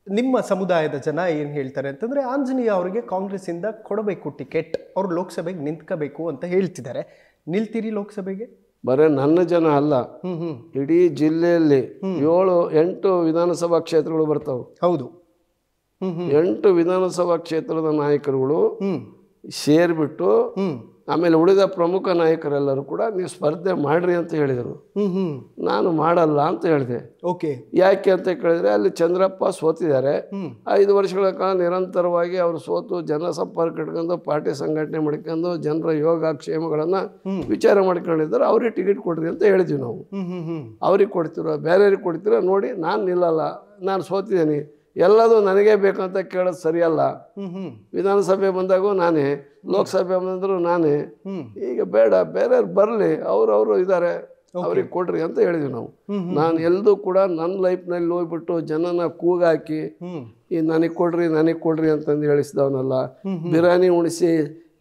ನಿಮ್ಮ ಸಮುದಾಯದ ಜನ ಏನು ಹೇಳ್ತಾರೆ ಅಂತಂದರೆ, ಆಂಜನೇಯ ಅವರಿಗೆ ಕಾಂಗ್ರೆಸ್ಸಿಂದ ಕೊಡಬೇಕು ಟಿಕೆಟ್, ಅವರು ಲೋಕಸಭೆಗೆ ನಿಂತ್ಕೋಬೇಕು ಅಂತ ಹೇಳ್ತಿದ್ದಾರೆ. ನಿಲ್ತೀರಿ ಲೋಕಸಭೆಗೆ? ಬರೇ ನನ್ನ ಜನ ಅಲ್ಲ, ಇಡೀ ಜಿಲ್ಲೆಯಲ್ಲಿ 7-8 ವಿಧಾನಸಭಾ ಕ್ಷೇತ್ರಗಳು ಬರ್ತಾವೆ. ಹೌದು, 8 ವಿಧಾನಸಭಾ ಕ್ಷೇತ್ರದ ನಾಯಕರುಗಳು ಸೇರ್ಬಿಟ್ಟು ಆಮೇಲೆ ಉಳಿದ ಪ್ರಮುಖ ನಾಯಕರೆಲ್ಲರೂ ಕೂಡ ನೀವು ಸ್ಪರ್ಧೆ ಮಾಡ್ರಿ ಅಂತ ಹೇಳಿದರು. ನಾನು ಮಾಡಲ್ಲ ಅಂತ ಹೇಳಿದೆ. ಓಕೆ, ಯಾಕೆ ಅಂತ ಕೇಳಿದ್ರೆ, ಅಲ್ಲಿ ಚಂದ್ರಪ್ಪ ಸೋತಿದ್ದಾರೆ. 5 ವರ್ಷಗಳ ಕಾಲ ನಿರಂತರವಾಗಿ ಅವರು ಸೋತು ಜನ ಸಂಪರ್ಕ ಇಟ್ಕೊಂಡು ಪಾರ್ಟಿ ಸಂಘಟನೆ ಮಾಡ್ಕೊಂಡು ಜನರ ಯೋಗ ಕ್ಷೇಮಗಳನ್ನ ವಿಚಾರ ಮಾಡ್ಕೊಂಡಿದ್ದಾರೆ. ಅವ್ರಿಗೆ ಟಿಕೆಟ್ ಕೊಡ್ರಿ ಅಂತ ಹೇಳಿದ್ವಿ ನಾವು. ಅವ್ರಿಗೆ ಕೊಡ್ತಿರೋ ಬೇರೆಯವ್ರಿಗೆ ಕೊಡ್ತಿರೋ ನೋಡಿ, ನಾನು ನಿಲ್ಲಲ್ಲ, ನಾನು ಸೋತಿದ್ದೀನಿ, ಎಲ್ಲದೂ ನನಗೇ ಬೇಕಂತ ಕೇಳೋದು ಸರಿಯಲ್ಲ. ವಿಧಾನಸಭೆ ಬಂದಾಗೂ ನಾನೇ, ಲೋಕಸಭೆ ಬಂದ್ರು ನಾನೇ. ಈಗ ಬೇಡ, ಬೇರೆಯವ್ರು ಬರಲಿ, ಅವರು ಇದ್ದಾರೆ, ಅವ್ರಿಗೆ ಕೊಡ್ರಿ ಅಂತ ಹೇಳಿದ್ವಿ ನಾವು. ನಾನು ಎಲ್ದು ಕೂಡ ನನ್ನ ಲೈಫ್ನಲ್ಲಿ ಹೋಗ್ಬಿಟ್ಟು ಜನನ ಕೂಗಾಕಿ ನನಗೆ ಕೊಡ್ರಿ ಅಂತಂದು ಹೇಳಿಸಿದವನಲ್ಲ. ಬಿರಿಯಾನಿ ಉಣಿಸಿ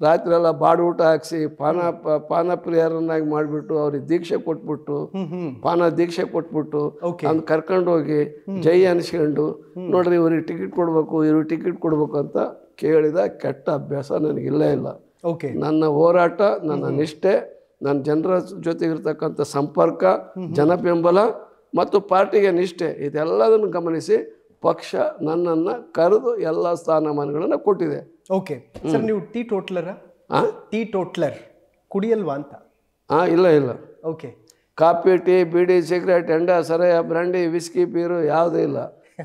ರಾತ್ರಿ ಎಲ್ಲ ಬಾಡೂಟ ಹಾಕ್ಸಿ ಪಾನಪ್ರಿಯರನ್ನಾಗಿ ಮಾಡಿಬಿಟ್ಟು ಅವ್ರಿಗೆ ದೀಕ್ಷೆ ಕೊಟ್ಬಿಟ್ಟು ದೀಕ್ಷೆ ಕೊಟ್ಬಿಟ್ಟು ಅವ್ನು ಕರ್ಕೊಂಡು ಹೋಗಿ ಜೈ ಅನಿಸ್ಕೊಂಡು ನೋಡ್ರಿ ಇವ್ರಿಗೆ ಟಿಕೆಟ್ ಕೊಡ್ಬೇಕು ಅಂತ ಕೇಳಿದ ಕೆಟ್ಟ ಅಭ್ಯಾಸ ನನಗಿಲ್ಲೇ ಇಲ್ಲ. ನನ್ನ ಹೋರಾಟ, ನನ್ನ ನಿಷ್ಠೆ, ನನ್ನ ಜನರ ಜೊತೆಗಿರ್ತಕ್ಕಂಥ ಸಂಪರ್ಕ, ಜನ ಬೆಂಬಲ ಮತ್ತು ಪಾರ್ಟಿಗೆ ನಿಷ್ಠೆ, ಇದೆಲ್ಲದನ್ನು ಗಮನಿಸಿ ಪಕ್ಷ ನನ್ನನ್ನು ಕರೆದು ಎಲ್ಲ ಸ್ಥಾನಮಾನಗಳನ್ನು ಕೊಟ್ಟಿದೆ. ಓಕೆ ಸರ್, ನೀವು ಟೀ ಟೋಟ್ಲರ್ ಕುಡಿಯಲ್ವಾ ಅಂತ? ಇಲ್ಲ. ಓಕೆ, ಕಾಫಿ, ಟೀ, ಬೀಡಿ, ಸಿಗರೇಟ್, ಎಂಡ, ಸರಾಯ, ಬ್ರಾಂಡಿ, ವಿಸ್ಕಿ, ಬೀರು ಯಾವುದೂ ಇಲ್ಲ.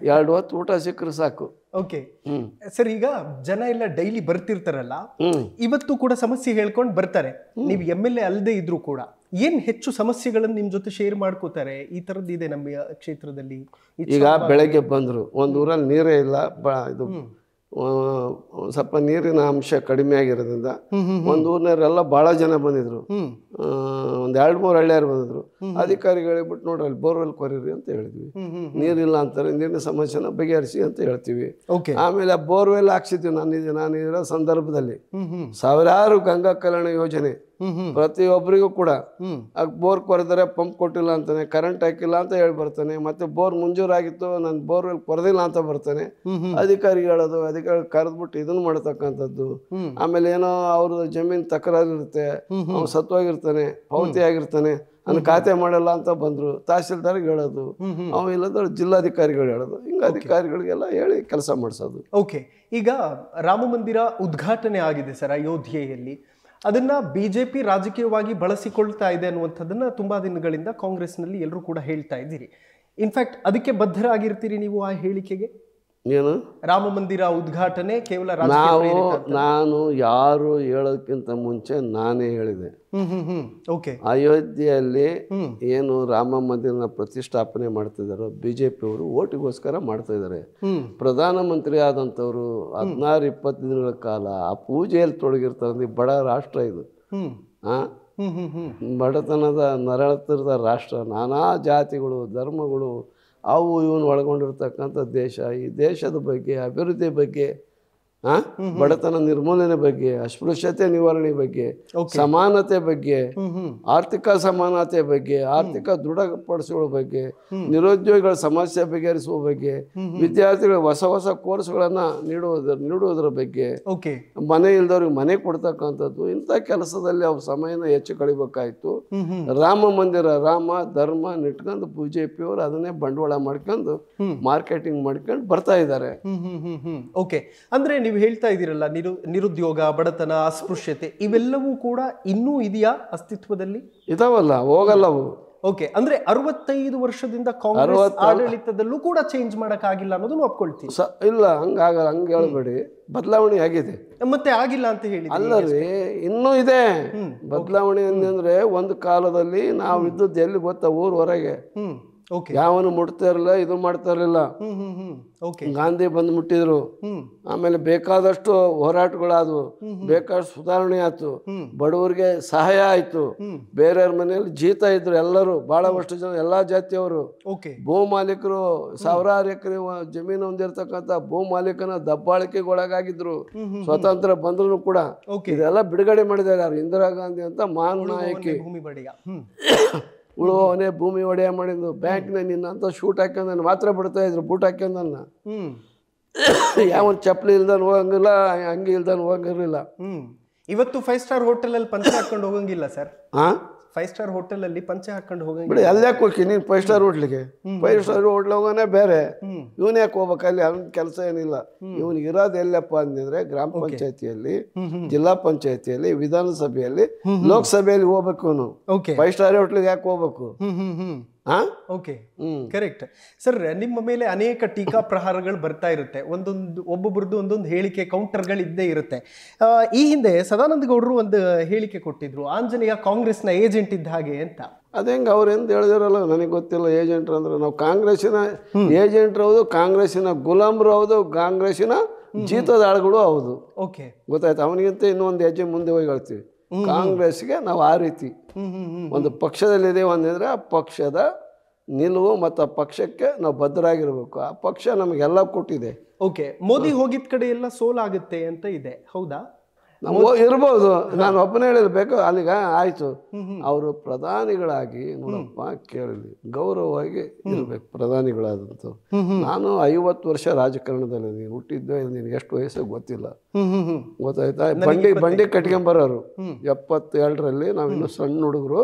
2 ಹೊತ್ತು ಊಟ ಸಿಕ್ಕರೆ ಸಾಕು. ಓಕೆ ಸರ್, ಈಗ ಜನ ಎಲ್ಲ ಡೈಲಿ ಬರ್ತಿರ್ತಾರಲ್ಲ, ಇವತ್ತು ಕೂಡ ಸಮಸ್ಯೆ ಹೇಳ್ಕೊಂಡು ಬರ್ತಾರೆ. ನೀವು MLA ಅಲ್ಲದೆ ಇದ್ರು ಕೂಡ ಏನ್ ಹೆಚ್ಚು ಸಮಸ್ಯೆಗಳನ್ನು ನಿಮ್ ಜೊತೆ ಶೇರ್ ಮಾಡ್ಕೋತಾರೆ? ಈ ತರದ್ದು ಇದೆ ನಮ್ಮ ಕ್ಷೇತ್ರದಲ್ಲಿ. ಈಗ ಬೆಳಗ್ಗೆ ಬಂದ್ರು, ಒಂದು ಊರಲ್ಲಿ ನೀರೇ ಇಲ್ಲ, ಇದು ಸ್ವಲ್ಪ ನೀರಿನ ಅಂಶ ಕಡಿಮೆ ಆಗಿರೋದ್ರಿಂದ ಒಂದು ಊರಿನವರೆಲ್ಲ ಬಹಳ ಜನ ಬಂದಿದ್ರು. ಒಂದ್ 2-3 ಹಳ್ಳಿಯರು ಬಂದಿದ್ರು. ಅಧಿಕಾರಿಗಳಿಗೆ ಬಿಟ್ಟು ನೋಡ್ರಿ ಅಲ್ಲಿ ಬೋರ್ವೆಲ್ ಕೊರಿರಿ ಅಂತ ಹೇಳಿದ್ವಿ. ನೀರಿಲ್ಲ ಅಂತಾರೆ, ನೀರಿನ ಸಮಸ್ಯೆನ ಬಗೆಹರಿಸಿ ಅಂತ ಹೇಳ್ತೀವಿ. ಆಮೇಲೆ ಬೋರ್ವೆಲ್ ಹಾಕ್ಸಿದ್ವಿ. ನಾನು ಇರೋ ಸಂದರ್ಭದಲ್ಲಿ ಸಾವಿರಾರು ಗಂಗಾ ಕಲ್ಯಾಣ ಯೋಜನೆ ಪ್ರತಿಯೊಬ್ಬರಿಗೂ ಕೂಡ ಬೋರ್ ಕೊರೆದರೆ ಪಂಪ್ ಕೊಟ್ಟಿಲ್ಲ ಅಂತಾನೆ, ಕರೆಂಟ್ ಹಾಕಿಲ್ಲ ಅಂತ ಹೇಳಿ ಬರ್ತಾನೆ, ಮತ್ತೆ ಬೋರ್ ಮಂಜೂರಾಗಿತ್ತು ನಾನು ಬೋರ್ವೆಲ್ ಕೊರೆದಿಲ್ಲ ಅಂತ ಬರ್ತಾನೆ. ಅಧಿಕಾರಿ ಹೇಳೋದು, ಅಧಿಕಾರಿ ಕರೆದ್ಬಿಟ್ಟು ಇದನ್ನ ಮಾಡತಕ್ಕಂಥದ್ದು. ಆಮೇಲೆ ಏನೋ ಅವ್ರ ಜಮೀನ್ ತಕರಾರಿರುತ್ತೆ, ಅವ್ನು ಸತ್ವಾಗಿರ್ತಾನೆ, ಪಾವತಿ ಆಗಿರ್ತಾನೆ, ನನ್ನ ಖಾತೆ ಮಾಡಲ್ಲ ಅಂತ ಬಂದ್ರು, ತಹಸೀಲ್ದಾರ್ಗೆ ಹೇಳೋದು, ಅವ ಇಲ್ಲದ್ರೆ ಜಿಲ್ಲಾಧಿಕಾರಿಗಳು ಹೇಳೋದು, ಹಿಂಗ ಅಧಿಕಾರಿಗಳಿಗೆಲ್ಲ ಹೇಳಿ ಕೆಲಸ ಮಾಡಿಸೋದು. ಓಕೆ, ಈಗ ರಾಮ ಮಂದಿರ ಉದ್ಘಾಟನೆ ಆಗಿದೆ ಸರ್ ಅಯೋಧ್ಯೆಯಲ್ಲಿ. ಅದನ್ನ BJP ರಾಜಕೀಯವಾಗಿ ಬಳಸಿಕೊಳ್ತಾ ಇದೆ ಅನ್ನುವಂಥದ್ದನ್ನ ತುಂಬಾ ದಿನಗಳಿಂದ ಕಾಂಗ್ರೆಸ್ನಲ್ಲಿ ಎಲ್ಲರೂ ಕೂಡ ಹೇಳ್ತಾ ಇದ್ದೀರಿ. ಇನ್ಫ್ಯಾಕ್ಟ್ ಅದಕ್ಕೆ ಬದ್ಧರಾಗಿರ್ತೀರಿ ನೀವು ಆ ಹೇಳಿಕೆಗೆ? ಏನು ರಾಮ ಮಂದಿರ ಉದ್ಘಾಟನೆ ಕೇವಲ ರಾಜಕೀಯ ಪ್ರೇರಿತ ಅಂತ. ನಾನು ಯಾರು ಹೇಳೋದಕ್ಕಿಂತ ಮುಂಚೆ ನಾನೇ ಹೇಳಿದೆ. ಓಕೆ. ಅಯೋಧ್ಯೆಯಲ್ಲಿ ಏನು ರಾಮ ಮಂದಿರನ ಪ್ರತಿಷ್ಠಾಪನೆ ಮಾಡ್ತಿದ್ದಾರೋ ಬಿಜೆಪಿ ಅವರು ಓಟಿಗೋಸ್ಕರ ಮಾಡ್ತಾ ಇದ್ದಾರೆ. ಪ್ರಧಾನಮಂತ್ರಿ ಆದಂಥವ್ರು 16-20 ದಿನಗಳ ಕಾಲ ಆ ಪೂಜೆಯಲ್ಲಿ ತೊಡಗಿರ್ತಾರೆ. ಬಡ ರಾಷ್ಟ್ರ ಇದು, ಬಡತನದ ನರಳತಿರದ ರಾಷ್ಟ್ರ, ನಾನಾ ಜಾತಿಗಳು ಧರ್ಮಗಳು ಅವು ಇವನು ಒಳಗೊಂಡಿರ್ತಕ್ಕಂಥ ದೇಶ. ಈ ದೇಶದ ಬಗ್ಗೆ, ಅಭಿವೃದ್ಧಿ ಬಗ್ಗೆ, ಬಡತನ ನಿರ್ಮೂಲನೆ ಬಗ್ಗೆ, ಅಸ್ಪೃಶ್ಯತೆ ನಿವಾರಣೆ ಬಗ್ಗೆ, ಸಮಾನತೆ ಬಗ್ಗೆ, ಆರ್ಥಿಕ ಸಮಾನತೆ ಬಗ್ಗೆ, ಆರ್ಥಿಕ ದೃಢಪಡಿಸುವ ಬಗ್ಗೆ, ನಿರುದ್ಯೋಗಿಗಳ ಸಮಸ್ಯೆ ಬಗೆಹರಿಸುವ ಬಗ್ಗೆ, ವಿದ್ಯಾರ್ಥಿಗಳಿಗೆ ಹೊಸ ಹೊಸ ಕೋರ್ಸ್ಗಳನ್ನು ನೀಡುವುದರ ಬಗ್ಗೆ, ಮನೆ ಇಲ್ದವ್ರಿಗೆ ಮನೆ ಕೊಡ್ತಕ್ಕಂಥದ್ದು, ಇಂಥ ಕೆಲಸದಲ್ಲಿ ಅವ್ರ ಸಮಯನ ಹೆಚ್ಚು ಕಳಿಬೇಕಾಯ್ತು. ರಾಮ ಮಂದಿರ, ರಾಮ ಧರ್ಮ ನಿಟ್ಕೊಂಡು ಬಿಜೆಪಿಯವರು ಅದನ್ನೇ ಬಂಡವಾಳ ಮಾಡ್ಕೊಂಡು ಮಾರ್ಕೆಟಿಂಗ್ ಮಾಡ್ಕೊಂಡು ಬರ್ತಾ ಇದ್ದಾರೆ. ಓಕೆ. ಅಂದ್ರೆ ನೀವು ಹೇಳ್ತಾ ಇದ್ದೀರಲ್ಲ, ನಿರುದ್ಯೋಗ, ಬಡತನ, ಅಸ್ಪೃಶ್ಯತೆ ಇವೆಲ್ಲವೂ ಕೂಡ ಇನ್ನೂ ಇದೆಯಾ ಅಸ್ತಿತ್ವದಲ್ಲಿ? ಇದಾವಲ್ಲ, ಹೋಗಲ್ಲವು. ಓಕೆ. ಅಂದ್ರೆ 65 ವರ್ಷದಿಂದ ಕಾಂಗ್ರೆಸ್ ಆಡಳಿತದಲ್ಲೂ ಕೂಡ ಚೇಂಜ್ ಮಾಡಕ್ಕಾಗಿಲ್ಲ ಅನ್ನೋದನ್ನು ಒಪ್ಕೊಳ್ತೀವಿ. ಇಲ್ಲ, ಹಂಗಾಗಲ್ಲ, ಹಂಗೆ ಹೇಳ್ಬೇಡಿ. ಬದಲಾವಣೆ ಆಗಿದೆ, ಮತ್ತೆ ಆಗಿಲ್ಲ ಅಂತ ಹೇಳಿ ಅಲ್ಲ ರೀ, ಇನ್ನೂ ಇದೆ ಬದಲಾವಣೆ. ಅಂದ್ರೆ ಒಂದು ಕಾಲದಲ್ಲಿ ನಾವು ಇದ್ದದ್ದು ಎಲ್ಲಿ ಗೊತ್ತಾ, ಊರ್ ಹೊರಗೆ ಯಾವನು ಮುಟ್ತಾ ಇರಲಿಲ್ಲ, ಇದು ಮಾಡ್ತಾ ಇರಲಿಲ್ಲ. ಗಾಂಧಿ ಬಂದು ಮುಟ್ಟಿದ್ರು. ಆಮೇಲೆ ಬೇಕಾದಷ್ಟು ಹೋರಾಟಗಳಾದವು, ಬೇಕಾದಷ್ಟು ಸುಧಾರಣೆ ಆಯ್ತು, ಬಡವರಿಗೆ ಸಹಾಯ ಆಯ್ತು, ಬೇರೆಯವ್ರ ಮನೆಯಲ್ಲಿ ಜೀತ ಇದ್ರು ಎಲ್ಲರೂ, ಬಹಳಷ್ಟು ಜನ ಎಲ್ಲಾ ಜಾತಿಯವರು. ಭೂ ಮಾಲೀಕರು ಸಾವಿರಾರು ಎಕರೆ ಜಮೀನು ಹೊಂದಿರತಕ್ಕಂಥ ಭೂ ಮಾಲೀಕನ ದಬ್ಬಾಳಿಕೆಗೊಳಗಾಗಿದ್ರು. ಸ್ವತಂತ್ರ ಬಂದ್ರು ಕೂಡ ಇದೆಲ್ಲ ಬಿಡುಗಡೆ ಮಾಡಿದ್ದಾರೆ ಯಾರು? ಇಂದಿರಾ ಗಾಂಧಿ ಅಂತ ಮಹಾನ್ ನಾಯಕಿ. ಉಳುವವನೇ ಭೂಮಿ ಒಡೆಯ ಮಾಡಿದ್ದು. ಬ್ಯಾಂಕ್ನ ನಿನ್ನಂತ ಶೂಟ್ ಹಾಕ್ಯಂದ ಮಾತ್ರ ಬಿಡ್ತಾ ಇದ್ರು, ಬೂಟ್ ಹಾಕ್ಯಂದನ್ನ. ಯಾವನ್ ಚಪ್ಪಲಿ ಇಲ್ದಾನ ಹೋಗಂಗಿಲ್ಲ, ಅಂಗಿ ಇಲ್ದಾನ ಹೋಗಂಗಿರ್ಲಿಲ್ಲ. ಇವತ್ತು 5 ಸ್ಟಾರ್ ಹೋಟೆಲ್ ಅಲ್ಲಿ ಪಂಚೆ ಹಾಕೊಂಡು ಹೋಗಂಗಿಲ್ಲ ಸರ್. 5 ಸ್ಟಾರ್ ಹೋಟೆಲ್ ಅಲ್ಲಿ ಪಂಚೆ ಹಾಕೊಂಡು ಹೋಗಂಗಿಲ್ಲ. ಅಲ್ಲಿ ಯಾಕೆ ಹೋಗಿ ನೀನ್ 5 ಸ್ಟಾರ್ ಹೋಟ್ಲಿಗೆ? 5 ಸ್ಟಾರ್ ಹೋಟ್ಲ್ ಹೋಗೋನೇ ಬೇರೆ. ಇವನ್ ಯಾಕೆ ಹೋಗ್ಬೇಕು? ಅಲ್ಲಿ ಅವನ ಕೆಲಸ ಏನಿಲ್ಲ. ಇವನಿಗೆ ಇರೋದು ಎಲ್ಲಪ್ಪ ಅಂದಿದ್ರೆ ಗ್ರಾಮ ಪಂಚಾಯತಿಯಲ್ಲಿ, ಜಿಲ್ಲಾ ಪಂಚಾಯತಿಯಲ್ಲಿ, ವಿಧಾನಸಭೆಯಲ್ಲಿ, ಲೋಕಸಭೆಯಲ್ಲಿ ಹೋಗ್ಬೇಕು. ಅವನು 5 ಸ್ಟಾರ್ ಹೋಟ್ಲಿಗೆ ಯಾಕೆ ಹೋಗ್ಬೇಕು? Okay, correct sir. ನಿಮ್ಮ ಮೇಲೆ ಅನೇಕ ಟೀಕಾ ಪ್ರಹಾರಗಳು ಬರ್ತಾ ಇರುತ್ತೆ. ಒಬ್ಬೊಬ್ರದ್ದು ಒಂದೊಂದು ಹೇಳಿಕೆ, ಕೌಂಟರ್ಗಳು ಇದ್ದೇ ಇರುತ್ತೆ. ಈ ಹಿಂದೆ ಸದಾನಂದ ಗೌಡರು ಒಂದು ಹೇಳಿಕೆ ಕೊಟ್ಟಿದ್ರು, ಆಂಜನೇಯ ಕಾಂಗ್ರೆಸ್ನ ಏಜೆಂಟ್ ಇದ್ದ ಹಾಗೆ ಅಂತ. ಅದೇಂಗೆ ಅವ್ರು ಎಂತ ಹೇಳಿದಾರಲ್ಲ, ನನಗೆ ಗೊತ್ತಿಲ್ಲ. ಏಜೆಂಟ್ರು ಅಂದ್ರೆ ನಾವು ಕಾಂಗ್ರೆಸ್ಸಿನ ಏಜೆಂಟ್ರು ಹೌದು, ಕಾಂಗ್ರೆಸ್ಸಿನ ಗುಲಾಮ್ರು ಹೌದು, ಕಾಂಗ್ರೆಸ್ಸಿನ ಜೀತದಾಳುಗಳು ಹೌದು. ಓಕೆ, ಗೊತ್ತಾಯ್ತು. ಅವನಿಗಿಂತ ಇನ್ನೊಂದು ಹೆಜ್ಜೆ ಮುಂದೆ ಹೋಗಿ ಹೇಳ್ತೀವಿ. ಕಾಂಗ್ರೆಸ್ಗೆ ನಾವು ಆ ರೀತಿ ಒಂದು ಪಕ್ಷದಲ್ಲಿದೆ ಒಂದಿದ್ರೆ ಆ ಪಕ್ಷದ ನಿಲುವು ಮತ್ತು ಆ ಪಕ್ಷಕ್ಕೆ ನಾವು ಬದ್ಧರಾಗಿರ್ಬೇಕು. ಆ ಪಕ್ಷ ನಮಗೆಲ್ಲ ಕೊಟ್ಟಿದೆ. ಓಕೆ. ಮೋದಿ ಹೋಗಿದ ಕಡೆ ಎಲ್ಲ ಸೋಲಾಗುತ್ತೆ ಅಂತ ಇದೆ, ಹೌದಾ? ನಾವು ಇರ್ಬೋದು, ನಾನು ಒಬ್ಬನೇ ಹೇಳಿರ್ಬೇಕು. ಅಲ್ಲಿಗ ಆಯ್ತು, ಅವರು ಪ್ರಧಾನಿಗಳಾಗಿ ನೋಡಪ್ಪ ಕೇಳಲಿ, ಗೌರವವಾಗಿ ಇರ್ಬೇಕು ಪ್ರಧಾನಿಗಳಾದಂತ. ನಾನು 50 ವರ್ಷ ರಾಜಕಾರಣದಲ್ಲಿ ನೀನು ಹುಟ್ಟಿದ್ದೆ, ನಿನ್ಗೆ ಎಷ್ಟು ವಯಸ್ಸು ಗೊತ್ತಿಲ್ಲ, ಗೊತ್ತಾಯ್ತಾ? ಬಂಡಿ ಕಟ್ಕೊಂಬರೋರು 72ರಲ್ಲಿ ನಾವು ಇನ್ನು ಸಣ್ಣ ಹುಡುಗರು,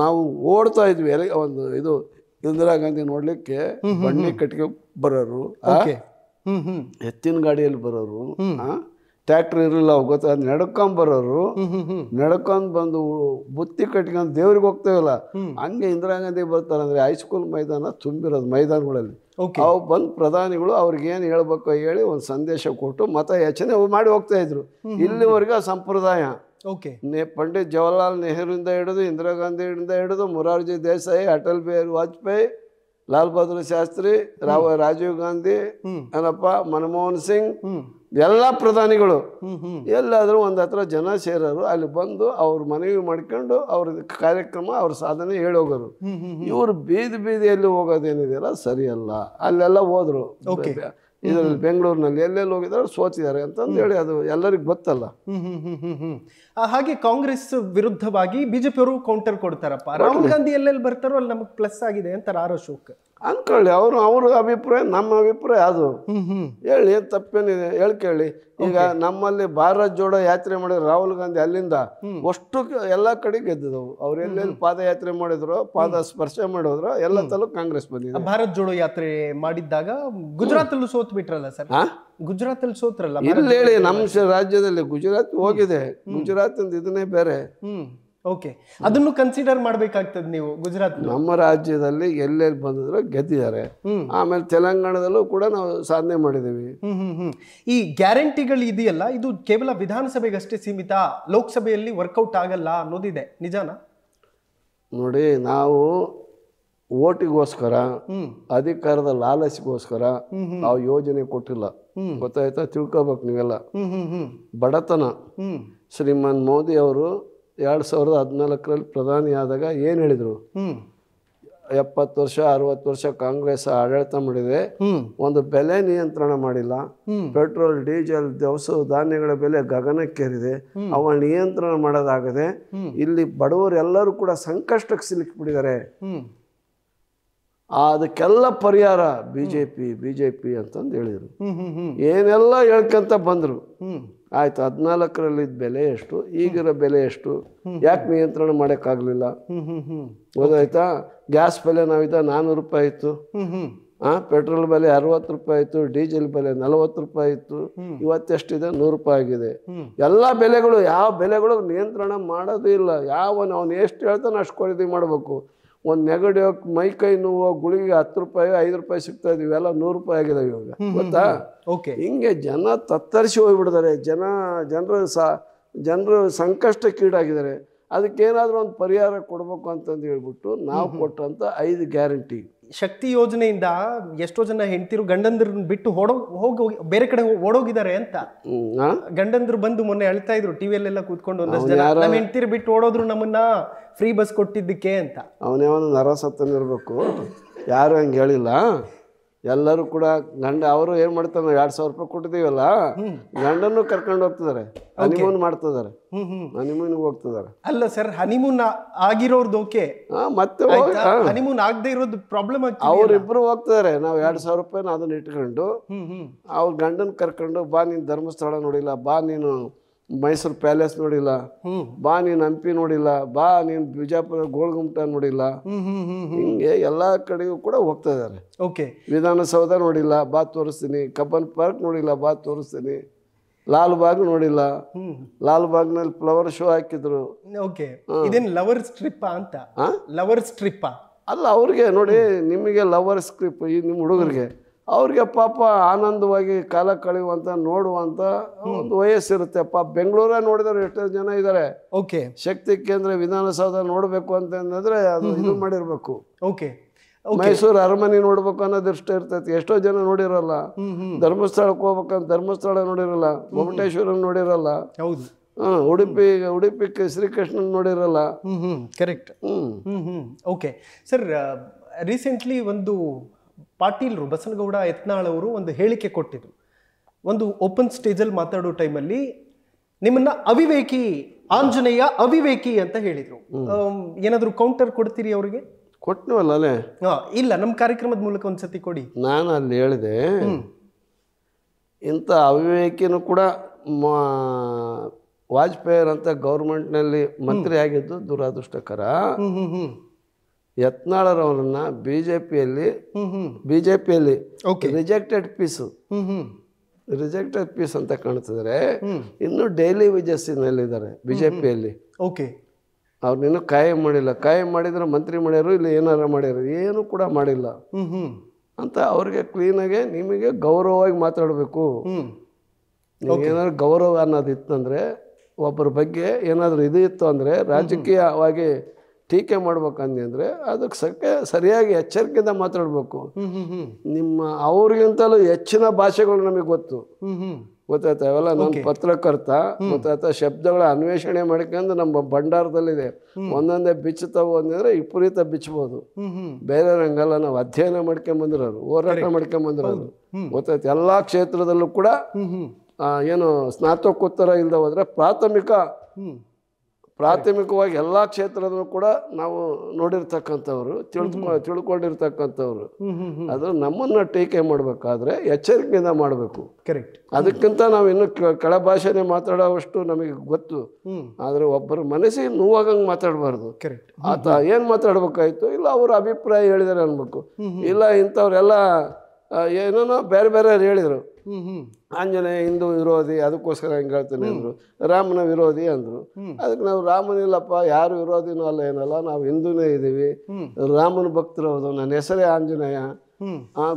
ನಾವು ಓಡ್ತಾ ಇದ್ವಿ ಒಂದು ಇದು ಇಂದಿರಾ ಗಾಂಧಿ ನೋಡ್ಲಿಕ್ಕೆ. ಬಂಡಿ ಕಟ್ಕೊಂಡ್ ಬರೋರು, ಎತ್ತಿನ ಗಾಡಿಯಲ್ಲಿ ಬರೋರು, ಟ್ಯಾಕ್ಟ್ರ್ ಇರಲಿಲ್ಲ, ಗೊತ್ತಾ? ನಡ್ಕೊಂಬರೋರು, ನಡ್ಕೊಂಡ್ ಬಂದು ಬುತ್ತಿ ಕಟ್ಕೊಂಡು ದೇವ್ರಿಗೆ ಹೋಗ್ತೇವಲ್ಲ, ಹಂಗೆ ಇಂದಿರಾ ಗಾಂಧಿ ಬರ್ತಾರಂದ್ರೆ ಹೈಸ್ಕೂಲ್ ಮೈದಾನ ತುಂಬಿರೋದು ಮೈದಾನಗಳಲ್ಲಿ. ಅವು ಬಂದು ಪ್ರಧಾನಿಗಳು ಅವ್ರಿಗೆ ಏನು ಹೇಳ್ಬೇಕು ಹೇಳಿ ಒಂದು ಸಂದೇಶ ಕೊಟ್ಟು ಮತ ಯಾಚನೆ ಮಾಡಿ ಹೋಗ್ತಾ ಇದ್ರು. ಇಲ್ಲಿವರೆಗೆ ಸಂಪ್ರದಾಯ. ಪಂಡಿತ್ ಜವಾಹರ್ಲಾಲ್ ನೆಹರುವಿಂದ ಹಿಡಿದು, ಇಂದಿರಾ ಗಾಂಧಿಯಿಂದ ಹಿಡಿದು, ಮೊರಾರ್ಜಿ ದೇಸಾಯಿ, ಅಟಲ್ ಬಿಹಾರಿ ವಾಜಪೇಯಿ, ಲಾಲ್ ಬಹದ್ದೂರ್ ಶಾಸ್ತ್ರಿ, ರಾಜೀವ್ ಗಾಂಧಿ, ಏನಪ್ಪ ಮನಮೋಹನ್ ಸಿಂಗ್, ಎಲ್ಲ ಪ್ರಧಾನಿಗಳು ಎಲ್ಲಾದ್ರೂ ಒಂದ್ ಹತ್ರ ಜನ ಸೇರೋರು. ಅಲ್ಲಿ ಬಂದು ಅವ್ರ ಮನವಿ ಮಾಡ್ಕೊಂಡು ಅವ್ರ ಕಾರ್ಯಕ್ರಮ, ಅವ್ರ ಸಾಧನೆ ಹೇಳಿ ಹೋಗೋರು. ಇವ್ರು ಬೀದಿಯಲ್ಲಿ ಹೋಗೋದೇನಿದೆಯಲ್ಲ ಸರಿಯಲ್ಲ. ಅಲ್ಲೆಲ್ಲ ಹೋದ್ರು, ಇದರಲ್ಲಿ ಬೆಂಗಳೂರಿನಲ್ಲಿ ಎಲ್ಲೆಲ್ಲಿ ಹೋಗಿದ್ದಾರೆ ಸೋತಿದ್ದಾರೆ ಅಂತಂದು ಹೇಳಿ ಅದು ಎಲ್ಲರಿಗೂ ಗೊತ್ತಲ್ಲ. ಹಾಗೆ ಕಾಂಗ್ರೆಸ್ ವಿರುದ್ಧವಾಗಿ ಬಿಜೆಪಿ ಅವರು ಕೌಂಟರ್ ಕೊಡ್ತಾರಪ್ಪ. ರಾಹುಲ್ ಗಾಂಧಿ ಎಲ್ಲೆಲ್ಲಿ ಬರ್ತಾರೋ ಅಲ್ಲಿ ನಮಗೆ ಪ್ಲಸ್ ಆಗಿದೆ ಅಂತಾರೆ ಆರ್ ಅಶೋಕ್. ಅನ್ಕೊಳ್ಳಿ, ಅವ್ರ ಅಭಿಪ್ರಾಯ ನಮ್ಮ ಅಭಿಪ್ರಾಯ ಅದು. ಹೇಳಿ, ಏನ್ ತಪ್ಪೇನಿದೆ ಹೇಳ್ಕೇಳಿ. ಈಗ ನಮ್ಮಲ್ಲಿ ಭಾರತ್ ಜೋಡೋ ಯಾತ್ರೆ ಮಾಡಿದ್ರು ರಾಹುಲ್ ಗಾಂಧಿ, ಅಲ್ಲಿಂದ ಅಷ್ಟು ಎಲ್ಲಾ ಕಡೆ ಗೆದ್ದವು. ಅವ್ರು ಎಲ್ಲೆಲ್ಲಿ ಪಾದಯಾತ್ರೆ ಮಾಡಿದ್ರು, ಪಾದ ಸ್ಪರ್ಶ ಮಾಡಿದ್ರು, ಎಲ್ಲ ತಲೂ ಕಾಂಗ್ರೆಸ್ ಬಂದಿದೆ. ಭಾರತ್ ಜೋಡೋ ಯಾತ್ರೆ ಮಾಡಿದ್ದಾಗ ಗುಜರಾತ್ ಅಲ್ಲೂ ಸೋತ್ ಬಿಟ್ರಲ್ಲ ಸರ್? ಗುಜರಾತ್ ಅಲ್ಲಿ ಸೋತ್ರಲ್ಲ. ಇಲ್ಲಿ ಹೇಳಿ, ನಮ್ಮ ರಾಜ್ಯದಲ್ಲಿ ಗುಜರಾತ್ ಹೋಗಿದೆ. ಗುಜರಾತ್ ಇದನ್ನೇ ಬೇರೆ. ಓಕೆ, ಅದನ್ನು ಕನ್ಸಿಡರ್ ಮಾಡ್ಬೇಕಾಗ್ತದೆ ನೀವು ಗುಜರಾತ್. ನಮ್ಮ ರಾಜ್ಯದಲ್ಲಿ ಎಲ್ಲೆಲ್ಲಿ ಬಂದಿದ್ರು ಗೆದ್ದಿದ್ದಾರೆ. ಆಮೇಲೆ ತೆಲಂಗಾಣದಲ್ಲೂ ಕೂಡ ನಾವು ಸಾಧನೆ ಮಾಡಿದ್ದೀವಿ. ಈ ಗ್ಯಾರಂಟಿಗಳು ಇದೆಯಲ್ಲ, ಇದು ಕೇವಲ ವಿಧಾನಸಭೆಗಷ್ಟೇ ಸೀಮಿತ, ಲೋಕಸಭೆಯಲ್ಲಿ ವರ್ಕೌಟ್ ಆಗಲ್ಲ ಅನ್ನೋದಿದೆ, ನಿಜಾನಾ? ನೋಡಿ, ನಾವು ಓಟಿಗೋಸ್ಕರ, ಅಧಿಕಾರದ ಲಾಲಚಿಗೋಸ್ಕರ ನಾವು ಯೋಜನೆ ಕೊಟ್ಟಿಲ್ಲ. ಗೊತ್ತಾಯ್ತಾ? ತಿಳ್ಕೊಬೇಕು ನೀವೆಲ್ಲ. ಬಡತನ ಶ್ರೀಮಾನ್ ಮೋದಿ ಅವರು 2014ರಲ್ಲಿ ಪ್ರಧಾನಿ ಆದಾಗ ಏನು ಹೇಳಿದರು? 70 ವರ್ಷ 60 ವರ್ಷ ಕಾಂಗ್ರೆಸ್ ಆಡಳಿತ ಮಾಡಿದೆ, ಒಂದು ಬೆಲೆ ನಿಯಂತ್ರಣ ಮಾಡಿಲ್ಲ. ಪೆಟ್ರೋಲ್, ಡೀಸೆಲ್, ದವಸ ಧಾನ್ಯಗಳ ಬೆಲೆ ಗಗನಕ್ಕೇರಿದೆ. ಅವ ನಿಯಂತ್ರಣ ಮಾಡೋದಾಗದೆ ಇಲ್ಲಿ ಬಡವರೆಲ್ಲರೂ ಕೂಡ ಸಂಕಷ್ಟಕ್ಕೆ ಸಿಲುಕಿಬಿಟ್ಟಿದ್ದಾರೆ. ಅದಕ್ಕೆಲ್ಲ ಪರಿಹಾರ ಬಿಜೆಪಿ ಅಂತಂದು ಹೇಳಿದರು. ಏನೆಲ್ಲ ಹೇಳ್ಕೊಂತ ಬಂದರು. ಆಯ್ತು, 14ರಲ್ಲಿದ್ದ ಬೆಲೆ ಎಷ್ಟು, ಈಗಿರೋ ಬೆಲೆ ಎಷ್ಟು, ಯಾಕೆ ನಿಯಂತ್ರಣ ಮಾಡೋಕ್ಕಾಗಲಿಲ್ಲ? ಗೊತ್ತಾಯ್ತಾ? ಗ್ಯಾಸ್ ಬೆಲೆ ನಾವಿದ್ದ 400 ರೂಪಾಯಿ ಇತ್ತು, ಪೆಟ್ರೋಲ್ ಬೆಲೆ 60 ರೂಪಾಯಿ ಇತ್ತು, ಡೀಸೆಲ್ ಬೆಲೆ 40 ರೂಪಾಯಿ ಇತ್ತು, ಇವತ್ತೆಷ್ಟಿದೆ? 100 ರೂಪಾಯಿ ಆಗಿದೆ. ಎಲ್ಲ ಬೆಲೆಗಳು, ಯಾವ ಬೆಲೆಗಳು ನಿಯಂತ್ರಣ ಮಾಡೋದು ಇಲ್ಲ. ಅವನು ಎಷ್ಟು ಹೇಳ್ತಾನೆ ಅಷ್ಟು ಖರೀದಿ ಮಾಡಬೇಕು. ಒಂದು ನೆಗಡಿ, ಮೈ ಕೈ ನೋವು ಗುಳಿಗೆ 10 ರೂಪಾಯಿ 5 ರೂಪಾಯಿ ಸಿಗ್ತಾ ಇದೀವಿ, ಎಲ್ಲ 100 ರೂಪಾಯಿ ಆಗಿದಾವೆ ಇವಾಗ. ಗೊತ್ತಾ? ಹಿಂಗೆ ಜನ ತತ್ತರಿಸಿ ಹೋಗ್ಬಿಡ್ತಾರೆ. ಜನರು ಸಂಕಷ್ಟಕ್ಕೀಡಾಗಿದ್ದಾರೆ. ಅದಕ್ಕೇನಾದ್ರೂ ಒಂದು ಪರಿಹಾರ ಕೊಡ್ಬೇಕು ಅಂತಂದು ಹೇಳ್ಬಿಟ್ಟು ನಾವು ಕೊಟ್ಟಂತ 5 ಗ್ಯಾರಂಟಿ. ಶಕ್ತಿ ಯೋಜನೆಯಿಂದ ಎಷ್ಟೋ ಜನ ಹೆಂಡತಿರು ಗಂಡಂದ್ರನ್ನ ಬಿಟ್ಟು ಹೋಗಿ ಬೇರೆ ಕಡೆ ಓಡೋಗಿದ್ದಾರೆ ಅಂತ. ಗಂಡಂದ್ರು ಬಂದು ಮೊನ್ನೆ ಹೇಳ್ತಾ ಇದ್ರು ಟಿವಿಯಲ್ಲೆಲ್ಲ ಕೂತ್ಕೊಂಡು, ಒಂದಷ್ಟು ಜನ ನಮ್ಮ ಹೆಂಡತಿರು ಬಿಟ್ಟು ಓಡೋದ್ರು ನಮ್ಮನ್ನ ಫ್ರೀ ಬಸ್ ಕೊಟ್ಟಿದ್ದಕ್ಕೆ ಅಂತ. ಅವನೇವನು ನರಸತ್ತನಿರ್ಬೇಕು, ಯಾರು ಹಂಗೆ ಹೇಳಿಲ್ಲ. ಎಲ್ಲರೂ ಕೂಡ ಅವರು ಏನು ಮಾಡ್ತಾರೆ, 2000 ರೂಪಾಯಿ ಕೊಟ್ಟಿದ್ದೀವಲ್ಲ, ಗಂಡನ್ನು ಕರ್ಕೊಂಡು ಹೋಗ್ತಿದ್ದಾರೆ, ಹನಿಮೂನ್ ಮಾಡ್ತಿದ್ದಾರೆ, ಹನಿಮೂನ್ಗೆ ಹೋಗ್ತಿದ್ದಾರೆ. ಅಲ್ಲ ಸರ್, ಹನಿಮೂನ್ ಆಗಿರೋರ್ದು ಓಕೆ, ಮತ್ತೆ ಹನಿಮೂನ್ ಆಗದೆ ಇರೋದು ಪ್ರಾಬ್ಲಮ್. ಅವ್ರಿಬ್ರು ಹೋಗ್ತಿದ್ದಾರೆ. ನಾವು 2000 ರೂಪಾಯಿನ ಅದನ್ನ ಇಟ್ಕೊಂಡು ಅವ್ರ ಗಂಡನ್ ಕರ್ಕೊಂಡು, ಬಾ ನೀನು ಧರ್ಮಸ್ಥಳ ನೋಡಿಲ್ಲ, ಬಾ ನೀನು ಮೈಸೂರು ಪ್ಯಾಲೇಸ್ ನೋಡಿಲ್ಲ, ಬಾ ನೀನು ಹಂಪಿ ನೋಡಿಲ್ಲ, ಬಾ ನೀನು ಬಿಜಾಪುರ ಗೋಲ್ಗುಮಟ ನೋಡಿಲ್ಲ, ಹಿಂಗೆ ಎಲ್ಲಾ ಕಡೆಗೂ ಕೂಡ ಹೋಗ್ತಾ ಇದಾರೆ. ವಿಧಾನಸೌಧ ನೋಡಿಲ್ಲ, ಬಾ ತೋರಿಸ್ತೀನಿ. ಕಬ್ಬನ್ ಪಾರ್ಕ್ ನೋಡಿಲ್ಲ, ಬಾ ತೋರಿಸ್ತೀನಿ. ಲಾಲ್ ಬಾಗ್ ನೋಡಿಲ್ಲ, ಲಾಲ್ ಬಾಗ್ನಲ್ಲಿ ಫ್ಲವರ್ ಶೋ ಹಾಕಿದ್ರು. ಲವರ್ಸ್ ಟ್ರಿಪ್ ಅಂತ. ಲವರ್ಸ್ ಟ್ರಿಪ್ ಅಲ್ಲ, ಅವ್ರಿಗೆ ನೋಡಿ, ನಿಮಗೆ ಲವರ್ಸ್ ಟ್ರಿಪ್, ಈ ನಿಮ್ಮ ಹುಡುಗರಿಗೆ, ಅವ್ರಿಗೆ ಪಾಪ ಆನಂದವಾಗಿ ಕಾಲ ಕಳೆಯುವಂತ ನೋಡುವಂತ ಒಂದು ವಯಸ್ಸಿರುತ್ತೆ. ಪಾಪ ಬೆಂಗಳೂರ ನೋಡಿದ್ರೆ ಎಷ್ಟೋ ಜನ ಇದ್ದಾರೆ. ಶಕ್ತಿ ಕೇಂದ್ರ, ವಿಧಾನಸೌಧ ನೋಡ್ಬೇಕು ಅಂತಂದ್ರೆ ಅದು ಇದು ಮಾಡಿರ್ಬೇಕು. ಮೈಸೂರು ಅರಮನೆ ನೋಡ್ಬೇಕು ಅನ್ನೋದು ಇಷ್ಟ ಇರ್ತೈತಿ, ಎಷ್ಟೋ ಜನ ನೋಡಿರಲ್ಲ. ಧರ್ಮಸ್ಥಳಕ್ಕೆ ಹೋಗ್ಬೇಕಂತ ಧರ್ಮಸ್ಥಳ ನೋಡಿರಲ್ಲ, ಗೊಮ್ಮಟೇಶ್ವರ ನೋಡಿರಲ್ಲ, ಉಡುಪಿ ಶ್ರೀಕೃಷ್ಣನ್ ನೋಡಿರಲ್ಲ. ಕರೆಕ್ಟ್. ಓಕೆ ಸರ್, ರೀಸೆಂಟ್ಲಿ ಒಂದು ಪಾಟೀಲ್ರು, ಬಸನಗೌಡ ಯತ್ನಾಳ್ ಅವರು ಒಂದು ಹೇಳಿಕೆ ಕೊಟ್ಟಿದ್ರು. ಒಂದು ಓಪನ್ ಸ್ಟೇಜಲ್ಲಿ ಮಾತಾಡೋ ಟೈಮಲ್ಲಿ ನಿಮ್ಮನ್ನ ಅವಿವೇಕಿ, ಆಂಜನೇಯ ಅವಿವೇಕಿ ಅಂತ ಹೇಳಿದ್ರು. ಏನಾದ್ರು ಕೌಂಟರ್ ಕೊಡ್ತೀರಿ ಅವ್ರಿಗೆ? ಕೊಟ್ಟನವಲ್ಲ ಅಲ್ಲೇ? ಇಲ್ಲ, ನಮ್ಮ ಕಾರ್ಯಕ್ರಮದ ಮೂಲಕ ಒಂದ್ಸತಿ ಕೊಡಿ. ನಾನು ಅಲ್ಲಿ ಹೇಳಿದೆ, ಇಂಥ ಅವಿವೇಕಿನೂ ಕೂಡ ವಾಜಪೇಯಿ ಅಂತ ಗೌರ್ಮೆಂಟ್ನಲ್ಲಿ ಮಂತ್ರಿ ಆಗಿದ್ದು ದುರಾದೃಷ್ಟಕರ. ಯತ್ನಾಳರವರನ್ನ ಬಿಜೆಪಿಯಲ್ಲಿ ರಿಜೆಕ್ಟೆಡ್ ಪೀಸ್ ಅಂತ ಕಾಣ್ತಿದ್ದಾರೆ. ಇನ್ನು ಡೈಲಿ ವಿಜಸ್ಸಿನಲ್ಲಿದ್ದಾರೆ ಬಿಜೆಪಿಯಲ್ಲಿ. ಅವ್ರನ್ನಿನ್ನೂ ಕಾಯಂ ಮಾಡಿಲ್ಲ. ಕಾಯಂ ಮಾಡಿದ್ರೆ ಮಂತ್ರಿ ಮಾಡ್ಯಾರು, ಇಲ್ಲ ಏನಾರ ಮಾಡ್ಯಾರು, ಏನು ಕೂಡ ಮಾಡಿಲ್ಲ ಅಂತ. ಅವ್ರಿಗೆ ಕ್ಲೀನಾಗೆ ನಿಮಗೆ ಗೌರವವಾಗಿ ಮಾತಾಡಬೇಕು. ಏನಾದ್ರು ಗೌರವ ಅನ್ನೋದಿತ್ತಂದ್ರೆ, ಒಬ್ಬರ ಬಗ್ಗೆ ಏನಾದರೂ ಇದು ಇತ್ತು ಅಂದರೆ, ರಾಜಕೀಯವಾಗಿ ಟೀಕೆ ಮಾಡ್ಬೇಕಂದ್ರೆ ಅದಕ್ಕೆ ಸರಿಯಾಗಿ ಎಚ್ಚರಿಕೆಯಿಂದ ಮಾತಾಡಬೇಕು. ನಿಮ್ಮ ಅವ್ರಿಗಿಂತಲೂ ಹೆಚ್ಚಿನ ಭಾಷೆಗಳು ನಮಗೆ ಗೊತ್ತಾಯ್ತಾ? ಅವೆಲ್ಲ ನಮ್ಮ ಪತ್ರಕರ್ತ ಗೊತ್ತಾಯ್ತಾ? ಶಬ್ದಗಳ ಅನ್ವೇಷಣೆ ಮಾಡ್ಕೊಂಡು ನಮ್ಮ ಭಂಡಾರದಲ್ಲಿದೆ. ಒಂದೊಂದೇ ಬಿಚ್ಚುತ್ತಾವು ಅಂದಿದ್ರೆ ವಿಪರೀತ ಬಿಚ್ಚಬಹುದು. ಬೇರೆಯವ್ರಂಗಲ್ಲ, ನಾವು ಅಧ್ಯಯನ ಮಾಡ್ಕೊಂಬಂದಿರೋರು, ಹೋರಾಟ ಮಾಡ್ಕೊಂಬಂದಿರೋರು. ಗೊತ್ತಾಯ್ತು? ಎಲ್ಲಾ ಕ್ಷೇತ್ರದಲ್ಲೂ ಕೂಡ ಏನು ಸ್ನಾತಕೋತ್ತರ ಇಲ್ಲದೆ ಹೋದ್ರೆ ಪ್ರಾಥಮಿಕವಾಗಿ ಎಲ್ಲ ಕ್ಷೇತ್ರದಲ್ಲೂ ಕೂಡ ನಾವು ನೋಡಿರ್ತಕ್ಕಂಥವ್ರು, ತಿಳ್ಕೊಂಡಿರ್ತಕ್ಕಂಥವ್ರು. ಅದು ನಮ್ಮನ್ನ ಟೀಕೆ ಮಾಡ್ಬೇಕಾದ್ರೆ ಎಚ್ಚರಿಕೆಯಿಂದ ಮಾಡಬೇಕು. ಅದಕ್ಕಿಂತ ನಾವು ಇನ್ನು ಕೆಳ ಭಾಷೆನೇ ಮಾತಾಡೋವಷ್ಟು ನಮಗೆ ಗೊತ್ತು. ಆದ್ರೆ ಒಬ್ಬರ ಮನಸ್ಸಿಗೆ ನೋವಾಗಂಗೆ ಮಾತಾಡಬಾರ್ದು. ಆತ ಏನ್ ಮಾತಾಡ್ಬೇಕಾಯ್ತು, ಇಲ್ಲ ಅವ್ರ ಅಭಿಪ್ರಾಯ ಹೇಳಿದಾರೆ ಅನ್ಬೇಕು, ಇಲ್ಲ ಇಂಥವ್ರೆಲ್ಲ ಏನೇನೋ ಬೇರೆ ಬೇರೆ ಹೇಳಿದ್ರು, ಆಂಜನೇಯ ಹಿಂದೂ ವಿರೋಧಿ, ಅದಕ್ಕೋಸ್ಕರ ಹಿಂಗೆ ಹೇಳ್ತಾನೆ ಅಂದರು. ರಾಮನ ವಿರೋಧಿ ಅಂದರು. ಅದಕ್ಕೆ ನಾವು ರಾಮನಿಲ್ಲಪ್ಪ, ಯಾರು ವಿರೋಧಿನೂ ಅಲ್ಲ ಏನಲ್ಲ, ನಾವು ಹಿಂದೂನೇ ಇದ್ದೀವಿ, ರಾಮನ ಭಕ್ತರು ಹೌದು, ನನ್ನ ಹೆಸರೇ ಆಂಜನೇಯ.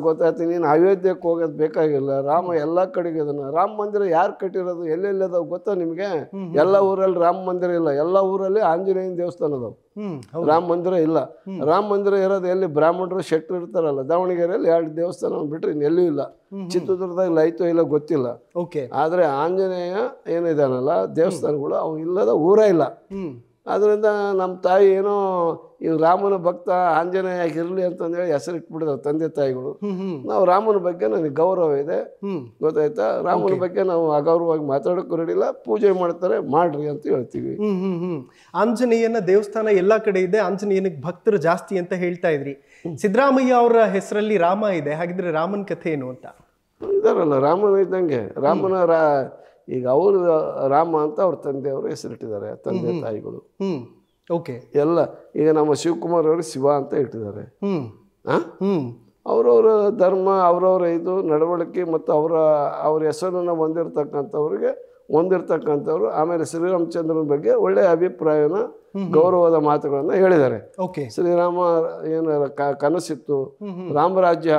ಗೊತ್ತಾಯ್ತು. ನೀನು ಅಯೋಧ್ಯಕ್ಕೆ ಹೋಗೋದು ಬೇಕಾಗಿಲ್ಲ, ರಾಮ ಎಲ್ಲ ಕಡೆಗೆ ಅದನ್ನ. ರಾಮ ಮಂದಿರ ಯಾರು ಕಟ್ಟಿರೋದು, ಎಲ್ಲೆಲ್ಲಿ ಅದಾವ ಗೊತ್ತಾ ನಿಮಗೆ? ಎಲ್ಲ ಊರಲ್ಲಿ ರಾಮ ಮಂದಿರ ಇಲ್ಲ, ಎಲ್ಲ ಊರಲ್ಲಿ ಆಂಜನೇಯನ ದೇವಸ್ಥಾನ ಅದಾವ, ರಾಮ ಮಂದಿರ ಇಲ್ಲ. ರಾಮ ಮಂದಿರ ಇರೋದು ಎಲ್ಲಿ? ಬ್ರಾಹ್ಮಣರು ಶೆಟ್ಟರು ಇರ್ತಾರಲ್ಲ, ದಾವಣಗೆರೆಯಲ್ಲಿ 2 ದೇವಸ್ಥಾನ ಬಿಟ್ರೆ ಇನ್ನೆಲ್ಲೂ ಇಲ್ಲ. ಚಿತ್ರದುರ್ಗದಲ್ಲಿ ಆಯ್ತೋ ಇಲ್ಲ ಗೊತ್ತಿಲ್ಲ. ಆದ್ರೆ ಆಂಜನೇಯ ಏನಿದಾನಲ್ಲ ದೇವಸ್ಥಾನಗಳು ಅವು ಇಲ್ಲದ ಊರೇ ಇಲ್ಲ. ಅದರಿಂದ ನಮ್ಮ ತಾಯಿ ಏನೋ ಈ ರಾಮನ ಭಕ್ತ ಆಂಜನೇಯ ಇರಲಿ ಅಂತಂದೇಳಿ ಹೆಸರಿಟ್ಬಿಡಿದ್ರು ತಂದೆ ತಾಯಿಗಳು. ನಾವು ರಾಮನ ಬಗ್ಗೆ ನನಗೆ ಗೌರವ ಇದೆ, ಗೊತ್ತಾಯ್ತಾ? ರಾಮನ ಬಗ್ಗೆ ನಾವು ಅಗೌರವವಾಗಿ ಮಾತಾಡೋಕ್ಕೂ ರೆಡಿಲ್ಲ, ಪೂಜೆ ಮಾಡ್ತಾರೆ ಮಾಡ್ರಿ ಅಂತ ಹೇಳ್ತೀವಿ. ಆಂಜನೇಯನ ದೇವಸ್ಥಾನ ಎಲ್ಲಾ ಕಡೆ ಇದೆ, ಆಂಜನೇಯನಿಗೆ ಭಕ್ತರು ಜಾಸ್ತಿ ಅಂತ ಹೇಳ್ತಾ ಇದ್ರಿ. ಸಿದ್ದರಾಮಯ್ಯ ಅವರ ಹೆಸರಲ್ಲಿ ರಾಮ ಇದೆ, ಹಾಗಿದ್ರೆ ರಾಮನ ಕಥೆ ಏನು ಅಂತ? ಇದಾರಲ್ಲ, ರಾಮನ ಇದ್ದಂಗೆ ರಾಮನ ಈಗ ಅವರು ರಾಮ ಅಂತ ಅವ್ರ ತಂದೆಯವರು ಹೆಸರಿಟ್ಟಿದ್ದಾರೆ, ತಂದೆ ತಾಯಿಗಳು. ಎಲ್ಲ ಈಗ ನಮ್ಮ ಶಿವಕುಮಾರ್ ಅವರು ಶಿವ ಅಂತ ಇಟ್ಟಿದ್ದಾರೆ. ಅವ್ರವ್ರ ಧರ್ಮ, ಅವ್ರವ್ರ ಇದು ನಡವಳಿಕೆ ಮತ್ತು ಅವ್ರ ಹೆಸರನ್ನು ಹೊಂದಿರ್ತಕ್ಕಂಥವ್ರು. ಆಮೇಲೆ ಶ್ರೀರಾಮಚಂದ್ರನ ಬಗ್ಗೆ ಒಳ್ಳೆಯ ಅಭಿಪ್ರಾಯನ, ಗೌರವದ ಮಾತುಗಳನ್ನ ಹೇಳಿದ್ದಾರೆ. ಶ್ರೀರಾಮ ಏನ ಕನಸಿತ್ತು, ರಾಮರಾಜ್ಯ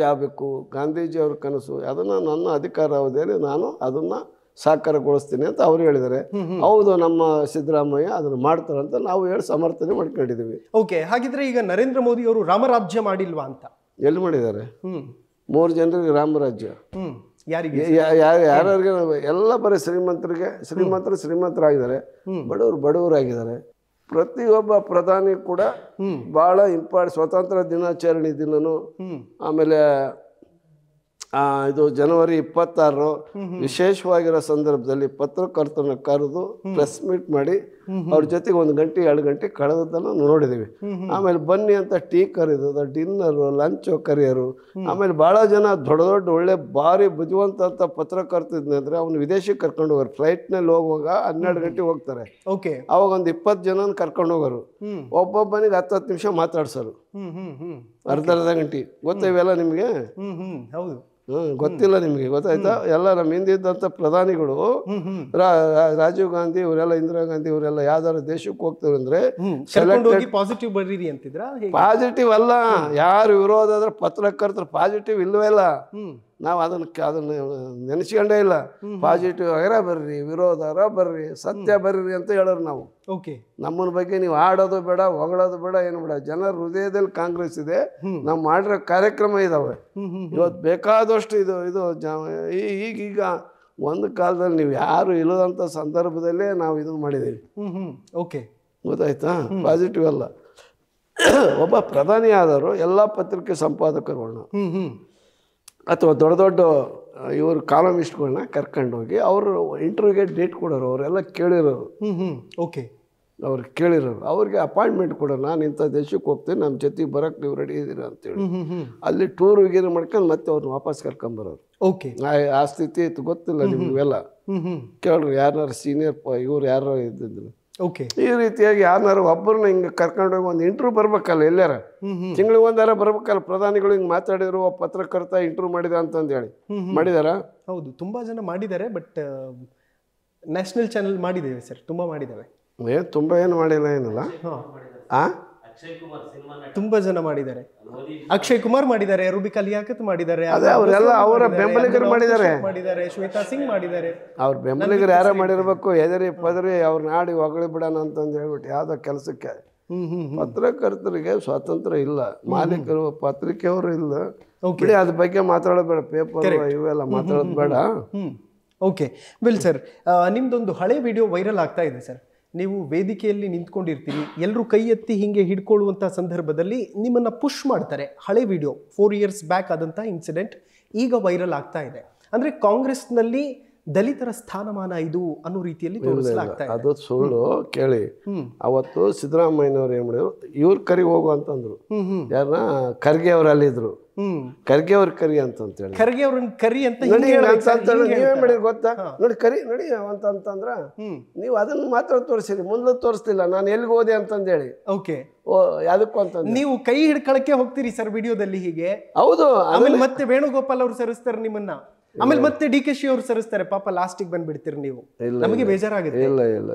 ಆಗಬೇಕು, ಗಾಂಧೀಜಿಯವ್ರ ಕನಸು, ಅದನ್ನು ನನ್ನ ಅಧಿಕಾರಾವಧಿಯಲ್ಲಿ ನಾನು ಅದನ್ನು ಸಾಕಾರಗೊಳಿಸ್ತೀನಿ ಅಂತ ಅವ್ರು ಹೇಳಿದ್ದಾರೆ. ಹೌದು, ನಮ್ಮ ಸಿದ್ದರಾಮಯ್ಯ ಅದನ್ನು ಮಾಡ್ತಾರೆ ಅಂತ ನಾವು ಹೇಳಿ ಸಮರ್ಥನೆ ಮಾಡ್ಕೊಂಡಿದ್ದೀವಿ. ಹಾಗಿದ್ರೆ ಈಗ ನರೇಂದ್ರ ಮೋದಿ ಅವರು ರಾಮರಾಜ್ಯ ಮಾಡಿಲ್ವಾ ಅಂತ? ಎಲ್ಲಿ ಮಾಡಿದ್ದಾರೆ? 3 ಜನರಿಗೆ ರಾಮರಾಜ್ಯ. ಯಾರಿಗೆ? ಯಾರ್ಯಾರಿಗೆ? ಎಲ್ಲ ಬರೀ ಶ್ರೀಮಂತರಾಗಿದ್ದಾರೆ, ಬಡವರಾಗಿದ್ದಾರೆ. ಪ್ರತಿಯೊಬ್ಬ ಪ್ರಧಾನಿ ಕೂಡ ಬಹಳ ಸ್ವಾತಂತ್ರ್ಯ ದಿನಾಚರಣೆ ದಿನನು, ಆಮೇಲೆ ಇದು ಜನವರಿ 26 ವಿಶೇಷವಾಗಿರೋ ಸಂದರ್ಭದಲ್ಲಿ ಪತ್ರಕರ್ತರನ್ನ ಕರೆದು ಪ್ರೆಸ್ ಮೀಟ್ ಮಾಡಿ ಅವ್ರ ಜೊತೆಗೆ 1 ಗಂಟೆ 2 ಗಂಟೆ ಕಳೆದದ್ದನ್ನು ನೋಡಿದೀವಿ. ಆಮೇಲೆ ಬನ್ನಿ ಅಂತ ಟೀ ಕರೆಯೋದು, ಡಿನ್ನರು, ಲಂಚ್ ಕರೆಯೋರು. ಆಮೇಲೆ ಬಹಳ ಜನ ದೊಡ್ಡ ಒಳ್ಳೆ ಭಾರಿ ಬುದ್ಧಿವಂತ ಅಂತ ಪತ್ರಕರ್ತ ಇದ್ನಂದ್ರೆ ಅವ್ನು ವಿದೇಶಕ್ಕೆ ಕರ್ಕೊಂಡು ಹೋಗೋರು. ಫ್ಲೈಟ್ನಲ್ಲಿ ಹೋಗುವಾಗ 12 ಗಂಟೆಗೆ ಹೋಗ್ತಾರೆ, ಅವಾಗ ಒಂದು 20 ಜನ ಕರ್ಕೊಂಡು ಹೋಗೋರು. ಒಬ್ಬೊಬ್ಬನಿಗೆ 10 ನಿಮಿಷ ಮಾತಾಡ್ಸೋರು, ಅರ್ಧ ಗಂಟೆ. ಗೊತ್ತಾ ಇವೆಲ್ಲ ನಿಮ್ಗೆ? ಹೌದು, ಗೊತ್ತಿಲ್ಲ ನಿಮ್ಗೆ, ಗೊತ್ತಾಯ್ತಾ? ಎಲ್ಲ ನಮ್ಮ ಹಿಂದಿದ್ದಂಥ ಪ್ರಧಾನಿಗಳು, ರಾಜೀವ್ ಗಾಂಧಿ ಇವರೆಲ್ಲ, ಇಂದಿರಾ ಗಾಂಧಿ ಇವರೆಲ್ಲ ಯಾವ್ದಾದ್ರು ದೇಶಕ್ಕೆ ಹೋಗ್ತಾರೆ ಅಂದ್ರೆ ಪಾಸಿಟಿವ್ ಅಲ್ಲ. ಯಾರು ವಿರೋಧ ಆದ್ರೆ ಪತ್ರಕರ್ತರು ಪಾಸಿಟಿವ್ ಇಲ್ವೇ ಇಲ್ಲ. ನಾವು ಅದನ್ನ ನೆನೆಸ್ಕೊಂಡೇ ಇಲ್ಲ. ಪಾಸಿಟಿವ್ ಆಗರ ಬರ್ರಿ, ವಿರೋಧರ ಬರ್ರಿ, ಸತ್ಯ ಬರ್ರಿ ಅಂತ ಹೇಳೋರು ನಾವು. ನಮ್ಮನ ಬಗ್ಗೆ ನೀವು ಆಡೋದು ಬೇಡ, ಹೊಗಳೋದು ಬೇಡ, ಏನು ಬೇಡ. ಜನರ ಹೃದಯದಲ್ಲಿ ಕಾಂಗ್ರೆಸ್ ಇದೆ, ನಾವು ಮಾಡಿರೋ ಕಾರ್ಯಕ್ರಮ ಇದಾವೆ. ಇವತ್ತು ಬೇಕಾದಷ್ಟು ಇದು ಈಗ ಒಂದು ಕಾಲದಲ್ಲಿ ನೀವು ಯಾರು ಇಲ್ಲದಂಥ ಸಂದರ್ಭದಲ್ಲೇ ನಾವು ಇದನ್ನು ಮಾಡಿದ್ದೀವಿ. ಗೊತ್ತಾಯ್ತಾ? ಪಾಸಿಟಿವ್ ಅಲ್ಲ. ಒಬ್ಬ ಪ್ರಧಾನಿ ಆದವರು ಎಲ್ಲ ಪತ್ರಿಕೆ ಸಂಪಾದಕರುಗಳನ್ನ ಅಥವಾ ದೊಡ್ಡ ಇವರು ಕಾಲಮಿಸ್ಟ್ಗಳನ್ನ ಕರ್ಕೊಂಡೋಗಿ ಅವರು ಇಂಟರ್ವ್ಯೂಗೆ ಡೇಟ್ ಕೊಡೋರು. ಅವರೆಲ್ಲ ಕೇಳಿರೋರು, ಅವ್ರು ಕೇಳಿರೋರು. ಅವ್ರಿಗೆ ಅಪಾಯಿಂಟ್ಮೆಂಟ್ ಕೊಡೋರು, ನಾನು ಇಂಥ ದೇಶಕ್ಕೆ ಹೋಗ್ತೀನಿ, ನಮ್ಮ ಜೊತೆಗೆ ಬರೋಕ್ಕೆ ನೀವು ರೆಡಿ ಇದ್ದೀರಾ ಅಂತೇಳಿ ಅಲ್ಲಿ ಟೂರ್ ಗೀರ್ ಮಾಡ್ಕೊಂಡು ಮತ್ತೆ ಅವ್ರನ್ನ ವಾಪಸ್ ಕರ್ಕೊಂಬರೋರು. ಆ ಸ್ಥಿತಿ ಇತ್ತು, ಗೊತ್ತಿಲ್ಲ ನಿಮ್ಗೆಲ್ಲ. ಕೇಳ್ರಿ, ಯಾರು ಸೀನಿಯರ್ ಇವ್ರು ಯಾರು ಇದ್ದಿದ್ರು. ಈ ರೀತಿಯಾಗಿ ಯಾರನ್ನಾರು ಒಬ್ಬರನ್ನ ಹಿಂಗೆ ಕರ್ಕೊಂಡೋಗಿ ಒಂದು ಇಂಟರ್ವ್ಯೂ ಬರ್ಬೇಕಲ್ಲ, ಎಲ್ಲಾರ ತಿಂಗಳಿಗೆ ಒಂದಾರ ಬರ್ಬೇಕಲ್ಲ. ಪ್ರಧಾನಿಗಳು ಹಿಂಗೆ ಮಾತಾಡಿದ್ರು, ಪತ್ರಕರ್ತ ಇಂಟರ್ವ್ಯೂ ಮಾಡಿದ ಅಂತಂದು ಹೇಳಿ ಮಾಡಿದಾರ? ಹೌದು, ತುಂಬಾ ಜನ ಮಾಡಿದ್ದಾರೆ. ಬಟ್ ನ್ಯಾಷನಲ್ ಚಾನೆಲ್ ಮಾಡಿದ್ದೇವೆ ಸರ್, ತುಂಬಾ ಮಾಡಿದ್ದೇವೆ. ತುಂಬಾ ಏನು ಮಾಡಿಲ್ಲ, ಏನಿಲ್ಲ. ತುಂಬಾ ಜನ ಮಾಡಿದ್ದಾರೆ. ಅಕ್ಷಯ್ ಕುಮಾರ್ ಮಾಡಿದ್ದಾರೆ, ರೂಬಿಕಾ ಲಿಯಾಕತ್ ಮಾಡಿದ್ದಾರೆ, ಅವರೆಲ್ಲ ಅವರ ಬೆಂಬಲಿಗರು ಮಾಡಿದ್ದಾರೆ. ಶ್ವೇತಾ ಸಿಂಗ್ ಮಾಡಿದ್ದಾರೆ. ಅವ್ರ ಬೆಂಬಲಿಗರು ಯಾರ ಮಾಡಿರ್ಬೇಕು, ಎದರಿ ಪದರಿ ಅವ್ರ ನಾಡಿ ಹೊಗಳಿ ಬಿಡೋಣ ಅಂತಂದು ಹೇಳ್ಬಿಟ್ಟು ಯಾವ್ದೋ ಕೆಲಸಕ್ಕೆ. ಪತ್ರಕರ್ತರಿಗೆ ಸ್ವಾತಂತ್ರ್ಯ ಇಲ್ಲ, ಮಾಲೀಕರು ಪತ್ರಿಕೆಯವರು ಇಲ್ಲ. ಅದ್ರ ಬಗ್ಗೆ ಮಾತಾಡೋದು ಬೇಡ, ಪೇಪರ್ ಇವೆಲ್ಲ ಮಾತಾಡೋದು ಬೇಡ. ವೆಲ್ ಸರ್, ನಿಮ್ದೊಂದು ಹಳೆ ವಿಡಿಯೋ ವೈರಲ್ ಆಗ್ತಾ ಇದೆ ಸರ್. ನೀವು ವೇದಿಕೆಯಲ್ಲಿ ನಿಂತ್ಕೊಂಡಿರ್ತೀರಿ, ಎಲ್ಲರೂ ಕೈ ಎತ್ತಿ ಹಿಂಗೆ ಹಿಡ್ಕೊಳ್ಳುವಂಥ ಸಂದರ್ಭದಲ್ಲಿ ನಿಮ್ಮನ್ನು ಪುಷ್ ಮಾಡ್ತಾರೆ. ಹಳೆ ವಿಡಿಯೋ 4 years ಬ್ಯಾಕ್ ಆದಂಥ ಇನ್ಸಿಡೆಂಟ್ ಈಗ ವೈರಲ್ ಆಗ್ತಾ ಇದೆ. ಅಂದರೆ ಕಾಂಗ್ರೆಸ್ನಲ್ಲಿ ದಲಿತರ ಸ್ಥಾನಮಾನ ಇದು ಅನ್ನೋ ರೀತಿಯಲ್ಲಿ ತೋರಿಸಲಾಗ್ತಾ ಇದೆ. ಅದು ಸುಳ್ಳು. ಕೇಳಿ, ಅವತ್ತು ಸಿದ್ದರಾಮಯ್ಯನವ್ರು ಏನು ಮಾಡಿದ್ರು, ಇವ್ರ ಕರಿಗೆ ಹೋಗು ಅಂತಂದ್ರು. ಯಾರನ್ನ ಖರ್ಗೆ ಅವರು ಅಲ್ಲಿದ್ರು. ಖರ್ಗೆ ಅವ್ರ ಕರಿ ಅಂತ ಹೇಳಿ ಖರ್ಗೆ ಅವ್ರನ್ನ ಕರಿ ಅಂತ ನೋಡಿ ನೀವೇ ಮಾಡಿದ್ರೆ ಗೊತ್ತಾ ನೋಡಿ ಕರಿ ನೋಡಿ ಅಂತಂದ್ರ ನೀವು ಅದನ್ನ ಮಾತ್ರ ತೋರಿಸಿರಿ ಮುಂದೆ ತೋರಿಸ್ತಿಲ್ಲ ನಾನು ಎಲ್ಲಿಗೆ ಹೋದೆ ಅಂತಂದೇಳಿ ಓಕೆ ಓ ಯಾದಕ್ಕೂ ಅಂತ ನೀವು ಕೈ ಹಿಡ್ಕೊಳಕ್ಕೆ ಹೋಗ್ತೀರಿ ಸರ್ ವಿಡಿಯೋದಲ್ಲಿ ಹೀಗೆ ಹೌದು ಆಮೇಲೆ ಮತ್ತೆ ವೇಣುಗೋಪಾಲ್ ಅವ್ರು ಸರಿಸ್ತಾರೆ ನಿಮ್ಮನ್ನ ಆಮೇಲೆ ಮತ್ತೆ ಡಿ ಕೆ ಶಿ ಅವ್ರು ಸರಿಸ್ತಾರೆ ಪಾಪ ಲಾಸ್ಟಿಗೆ ಬಂದ್ಬಿಡ್ತೀರಿ ನೀವು ನಮಗೆ ಬೇಜಾರಾಗುತ್ತೆ ಇಲ್ಲ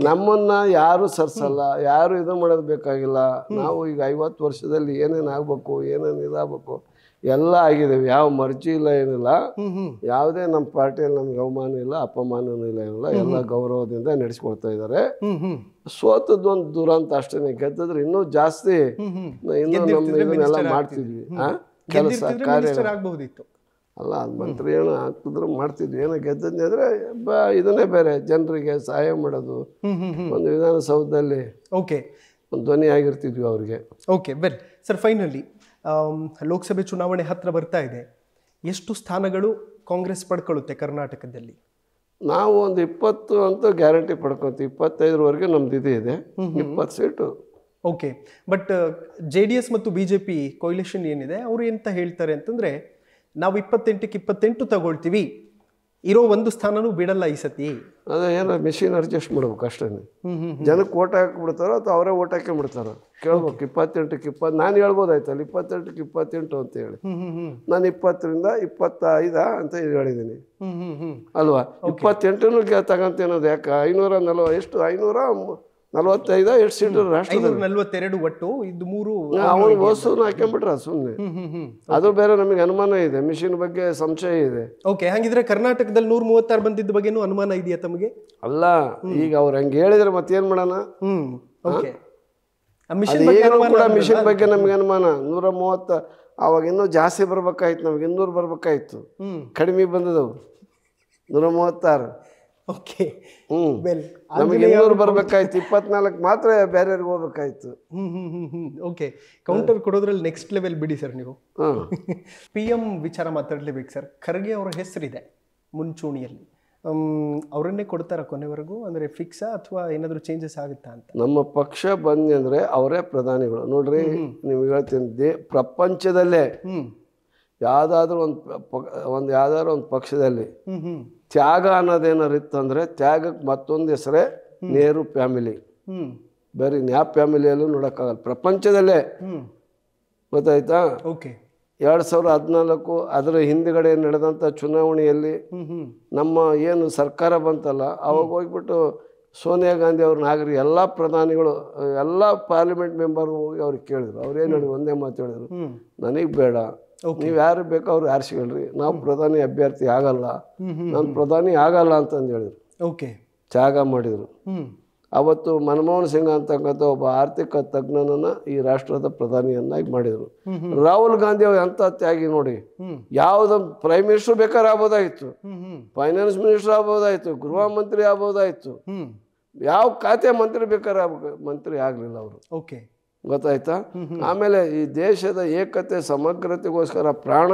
ನಮ್ಮನ್ನ ಯಾರು ಸರ್ಸಲ್ಲ ಯಾರು ಇದು ಮಾಡೋದು ಬೇಕಾಗಿಲ್ಲ ನಾವು ಈಗ 50 ವರ್ಷದಲ್ಲಿ ಏನೇನ್ ಆಗ್ಬೇಕು ಏನೇನ್ ಇದಾಗಬೇಕು ಎಲ್ಲ ಆಗಿದ್ದೇವೆ ಯಾವ ಮರ್ಜಿ ಇಲ್ಲ ಏನಿಲ್ಲ ಯಾವುದೇ ನಮ್ಮ ಪಾರ್ಟಿಯಲ್ಲಿ ನಮ್ಗೆ ಅವಮಾನ ಇಲ್ಲ ಅಪಮಾನನೂ ಇಲ್ಲ ಏನಿಲ್ಲ ಎಲ್ಲ ಗೌರವದಿಂದ ನಡೆಸ್ಕೊಳ್ತಾ ಇದ್ದಾರೆ ಸೋತದೊಂದು ದುರಂತ ಅಷ್ಟೇನೆ ಗೆದ್ದಿದ್ರೆ ಇನ್ನೂ ಜಾಸ್ತಿ ಇನ್ನೂ ನಮ್ಮ ಇದನ್ನೆಲ್ಲ ಮಾಡ್ತಿದ್ವಿ ಕೆಲಸ ಕಾರ್ಯ ಆಗ್ಬಹುದಿತ್ತು ಅಲ್ಲ ಅದು ಮಂತ್ರಿ ಏನೋ ಹಾಕಿದ್ರು ಮಾಡ್ತಿದ್ವಿ ಏನೋ ಗೆದ್ದದ್ನಿ ಅಂದ್ರೆ ಇದನ್ನೇ ಬೇರೆ ಜನರಿಗೆ ಸಹಾಯ ಮಾಡೋದು ಒಂದು ವಿಧಾನಸೌಧದಲ್ಲಿ ಓಕೆ ಒಂದು ಧ್ವನಿ ಆಗಿರ್ತಿದ್ವಿ ಅವ್ರಿಗೆ ಓಕೆ ವೆಲ್ ಸರ್ ಫೈನಲಿ ಲೋಕಸಭೆ ಚುನಾವಣೆ ಹತ್ರ ಬರ್ತಾ ಇದೆ ಎಷ್ಟು ಸ್ಥಾನಗಳು ಕಾಂಗ್ರೆಸ್ ಪಡ್ಕೊಳ್ಳುತ್ತೆ ಕರ್ನಾಟಕದಲ್ಲಿ ನಾವು ಒಂದು 20 ಅಂತೂ ಗ್ಯಾರಂಟಿ ಪಡ್ಕೊತೀವಿ 25ವರೆಗೆ ನಮ್ದು ಇದೆ 20 ಸೀಟು ಓಕೆ ಬಟ್ JDS ಮತ್ತು BJP ಕೊಯ್ಲೇಷನ್ ಏನಿದೆ ಅವರು ಎಂತ ಹೇಳ್ತಾರೆ ಅಂತಂದ್ರೆ ನಾವು 28ಕ್ಕೆ 28 ತಗೊಳ್ತೀವಿ ಇರೋ ಒಂದು ಸ್ಥಾನನೂ ಬಿಡಲ್ಲ ಈ ಸತಿ ಅದೇ ಏನೋ ಮೆಷಿನ್ ಅಡ್ಜಸ್ಟ್ ಮಾಡ್ಬೇಕು ಅಷ್ಟೇ ಜನಕ್ಕೆ ಓಟ್ ಹಾಕಿಬಿಡ್ತಾರೋ ಅಥವಾ ಅವರೇ ಓಟ್ ಹಾಕಿಬಿಡ್ತಾರೋ ಕೇಳ್ಬೇಕು 28ಕ್ಕೆ 20 ನಾನು ಹೇಳ್ಬೋದಾಯ್ತಲ್ಲ 28ಕ್ಕೆ 28 ಅಂತ ಹೇಳಿ ನಾನು 20ರಿಂದ 25 ಅಂತ ಹೇಳಿದ್ದೀನಿ ಅಲ್ವಾ 28ನೂ ತಗಂತ ಅನ್ನೋದು ಯಾಕೆ 540 ಎಷ್ಟು 545 ಎಷ್ಟು ಸೀಟು ರಾಷ್ಟ್ರದಲ್ಲಿ 542 ಒಟ್ಟು ಇದು 3 ಅವನು ವಸ್ತುನ ಹಾಕೊಂಡ್ಬಿಟ್ರ ಸುಮ್ಮನೆ ಅದು ಬೇರೆ ನಮಗೆ ಅನುಮಾನ ಇದೆ ಮಿಷಿನ್ ಬಗ್ಗೆ ಸಂಶಯ ಇದೆ ಓಕೆ ಹಾಗಿದ್ರೆ ಕರ್ನಾಟಕದಲ್ಲಿ 136 ಬಂದಿದ್ದ ಬಗ್ಗೆನೂ ಅನುಮಾನ ಇದೆಯಾ ತಮಗೆ ಅಲ್ಲ ಈಗ ಅವ್ರು ಹಂಗೆ ಹೇಳಿದ್ರೆ ಮತ್ತೇನ್ ಮಾಡೋಣ ಓಕೆ ಮಿಷಿನ್ ಬಗ್ಗೆ ನಮ್ಗೆ ಅನುಮಾನ 130 ಅವಾಗ ಇನ್ನೂ ಜಾಸ್ತಿ ಬರ್ಬೇಕಾಯ್ತು ನಮ್ಗೆ 200 ಬರ್ಬೇಕಾಯ್ತು ಕಡಿಮೆ ಬಂದದವು 136 ಓಕೆ ನಮಗೆ 200 ಬರ್ಬೇಕಾಯ್ತು 24 ಮಾತ್ರ ಬೇರೆಯವ್ರಿಗೆ ಹೋಗ್ಬೇಕಾಯ್ತು ಓಕೆ ಕೌಂಟರ್ ಕೊಡೋದ್ರಲ್ಲಿ ನೆಕ್ಸ್ಟ್ ಲೆವೆಲ್ ಬಿಡಿ ಸರ್ ನೀವು PM ವಿಚಾರ ಮಾತಾಡ್ಲೇಬೇಕು ಸರ್ ಖರ್ಗೆ ಅವರ ಹೆಸರಿದೆ ಮುಂಚೂಣಿಯಲ್ಲಿ ಅವರನ್ನೇ ಕೊಡ್ತಾರ ಕೊನೆವರೆಗೂ ಅಂದ್ರೆ ಫಿಕ್ಸಾ ಅಥವಾ ಏನಾದರೂ ಚೇಂಜಸ್ ಆಗುತ್ತಾ ಅಂತ ನಮ್ಮ ಪಕ್ಷ ಬಂದಿ ಅಂದ್ರೆ ಅವರೇ ಪ್ರಧಾನಿಗಳು ನೋಡ್ರಿ ನಿಮ್ಗೆ ಹೇಳ್ತೀನಿ ಪ್ರಪಂಚದಲ್ಲೇ ಯಾವ್ದಾದ್ರು ಒಂದು ಪಕ್ಷದಲ್ಲಿ ತ್ಯಾಗ ಅನ್ನೋದೇನಾರು ಇತ್ತಂದ್ರೆ ತ್ಯಾಗಕ್ಕೆ ಮತ್ತೊಂದು ಹೆಸರೇ ನೆಹರು ಫ್ಯಾಮಿಲಿ ಬೇರೆ ಯಾವ ಫ್ಯಾಮಿಲಿಯಲ್ಲೂ ನೋಡೋಕ್ಕಾಗಲ್ಲ ಪ್ರಪಂಚದಲ್ಲೇ ಗೊತ್ತಾಯ್ತಾ 2014 ಅದರ ಹಿಂದ್ಗಡೆ ನಡೆದಂಥ ಚುನಾವಣೆಯಲ್ಲಿ ನಮ್ಮ ಏನು ಸರ್ಕಾರ ಬಂತಲ್ಲ ಅವಾಗ ಹೋಗ್ಬಿಟ್ಟು ಸೋನಿಯಾ ಗಾಂಧಿ ಅವ್ರನ್ನ ಆಗ್ರಿ ಎಲ್ಲ ಪ್ರಧಾನಿಗಳು ಎಲ್ಲ ಪಾರ್ಲಿಮೆಂಟ್ ಮೆಂಬರ್ ಹೋಗಿ ಅವ್ರಿಗೆ ಕೇಳಿದ್ರು ಅವ್ರೇನು ಹೇಳಿದ್ರು ಒಂದೇ ಮಾತು ಹೇಳಿದ್ರು ನನಗೆ ಬೇಡ ನೀವು ಯಾರು ಬೇಕೋ ಅವ್ರು ಆರಿಸ್ಕೊಳ್ರಿ ನಾವು ಪ್ರಧಾನಿ ಅಭ್ಯರ್ಥಿ ಆಗಲ್ಲ ನಾನು ಪ್ರಧಾನಿ ಆಗಲ್ಲ ಅಂತಂದು ಹೇಳಿದ್ರು ಓಕೆ ತ್ಯಾಗ ಮಾಡಿದ್ರು ಅವತ್ತು ಮನಮೋಹನ್ ಸಿಂಗ್ ಅಂತಕ್ಕಂಥ ಒಬ್ಬ ಆರ್ಥಿಕ ತಜ್ಞನನ್ನ ಈ ರಾಷ್ಟ್ರದ ಪ್ರಧಾನಿಯನ್ನಾಗಿ ಮಾಡಿದ್ರು ರಾಹುಲ್ ಗಾಂಧಿ ಅವ್ರು ಎಂತ ತ್ಯಾಗಿ ನೋಡಿ ಯಾವ್ದು ಪ್ರೈಮ್ ಮಿನಿಸ್ಟರ್ ಬೇಕಾದ್ರೆ ಆಗ್ಬೋದಾಯ್ತು ಫೈನಾನ್ಸ್ ಮಿನಿಸ್ಟರ್ ಆಗ್ಬೋದಾಯ್ತು ಗೃಹ ಮಂತ್ರಿ ಆಗ್ಬೋದಾಯ್ತು ಯಾವ ಖಾತೆ ಮಂತ್ರಿ ಬೇಕಾದ್ರೆ ಮಂತ್ರಿ ಆಗ್ಲಿಲ್ಲ ಅವರು ಓಕೆ ಗೊತ್ತಾಯ್ತಾ ಆಮೇಲೆ ಈ ದೇಶದ ಏಕತೆ ಸಮಗ್ರತೆಗೋಸ್ಕರ ಪ್ರಾಣ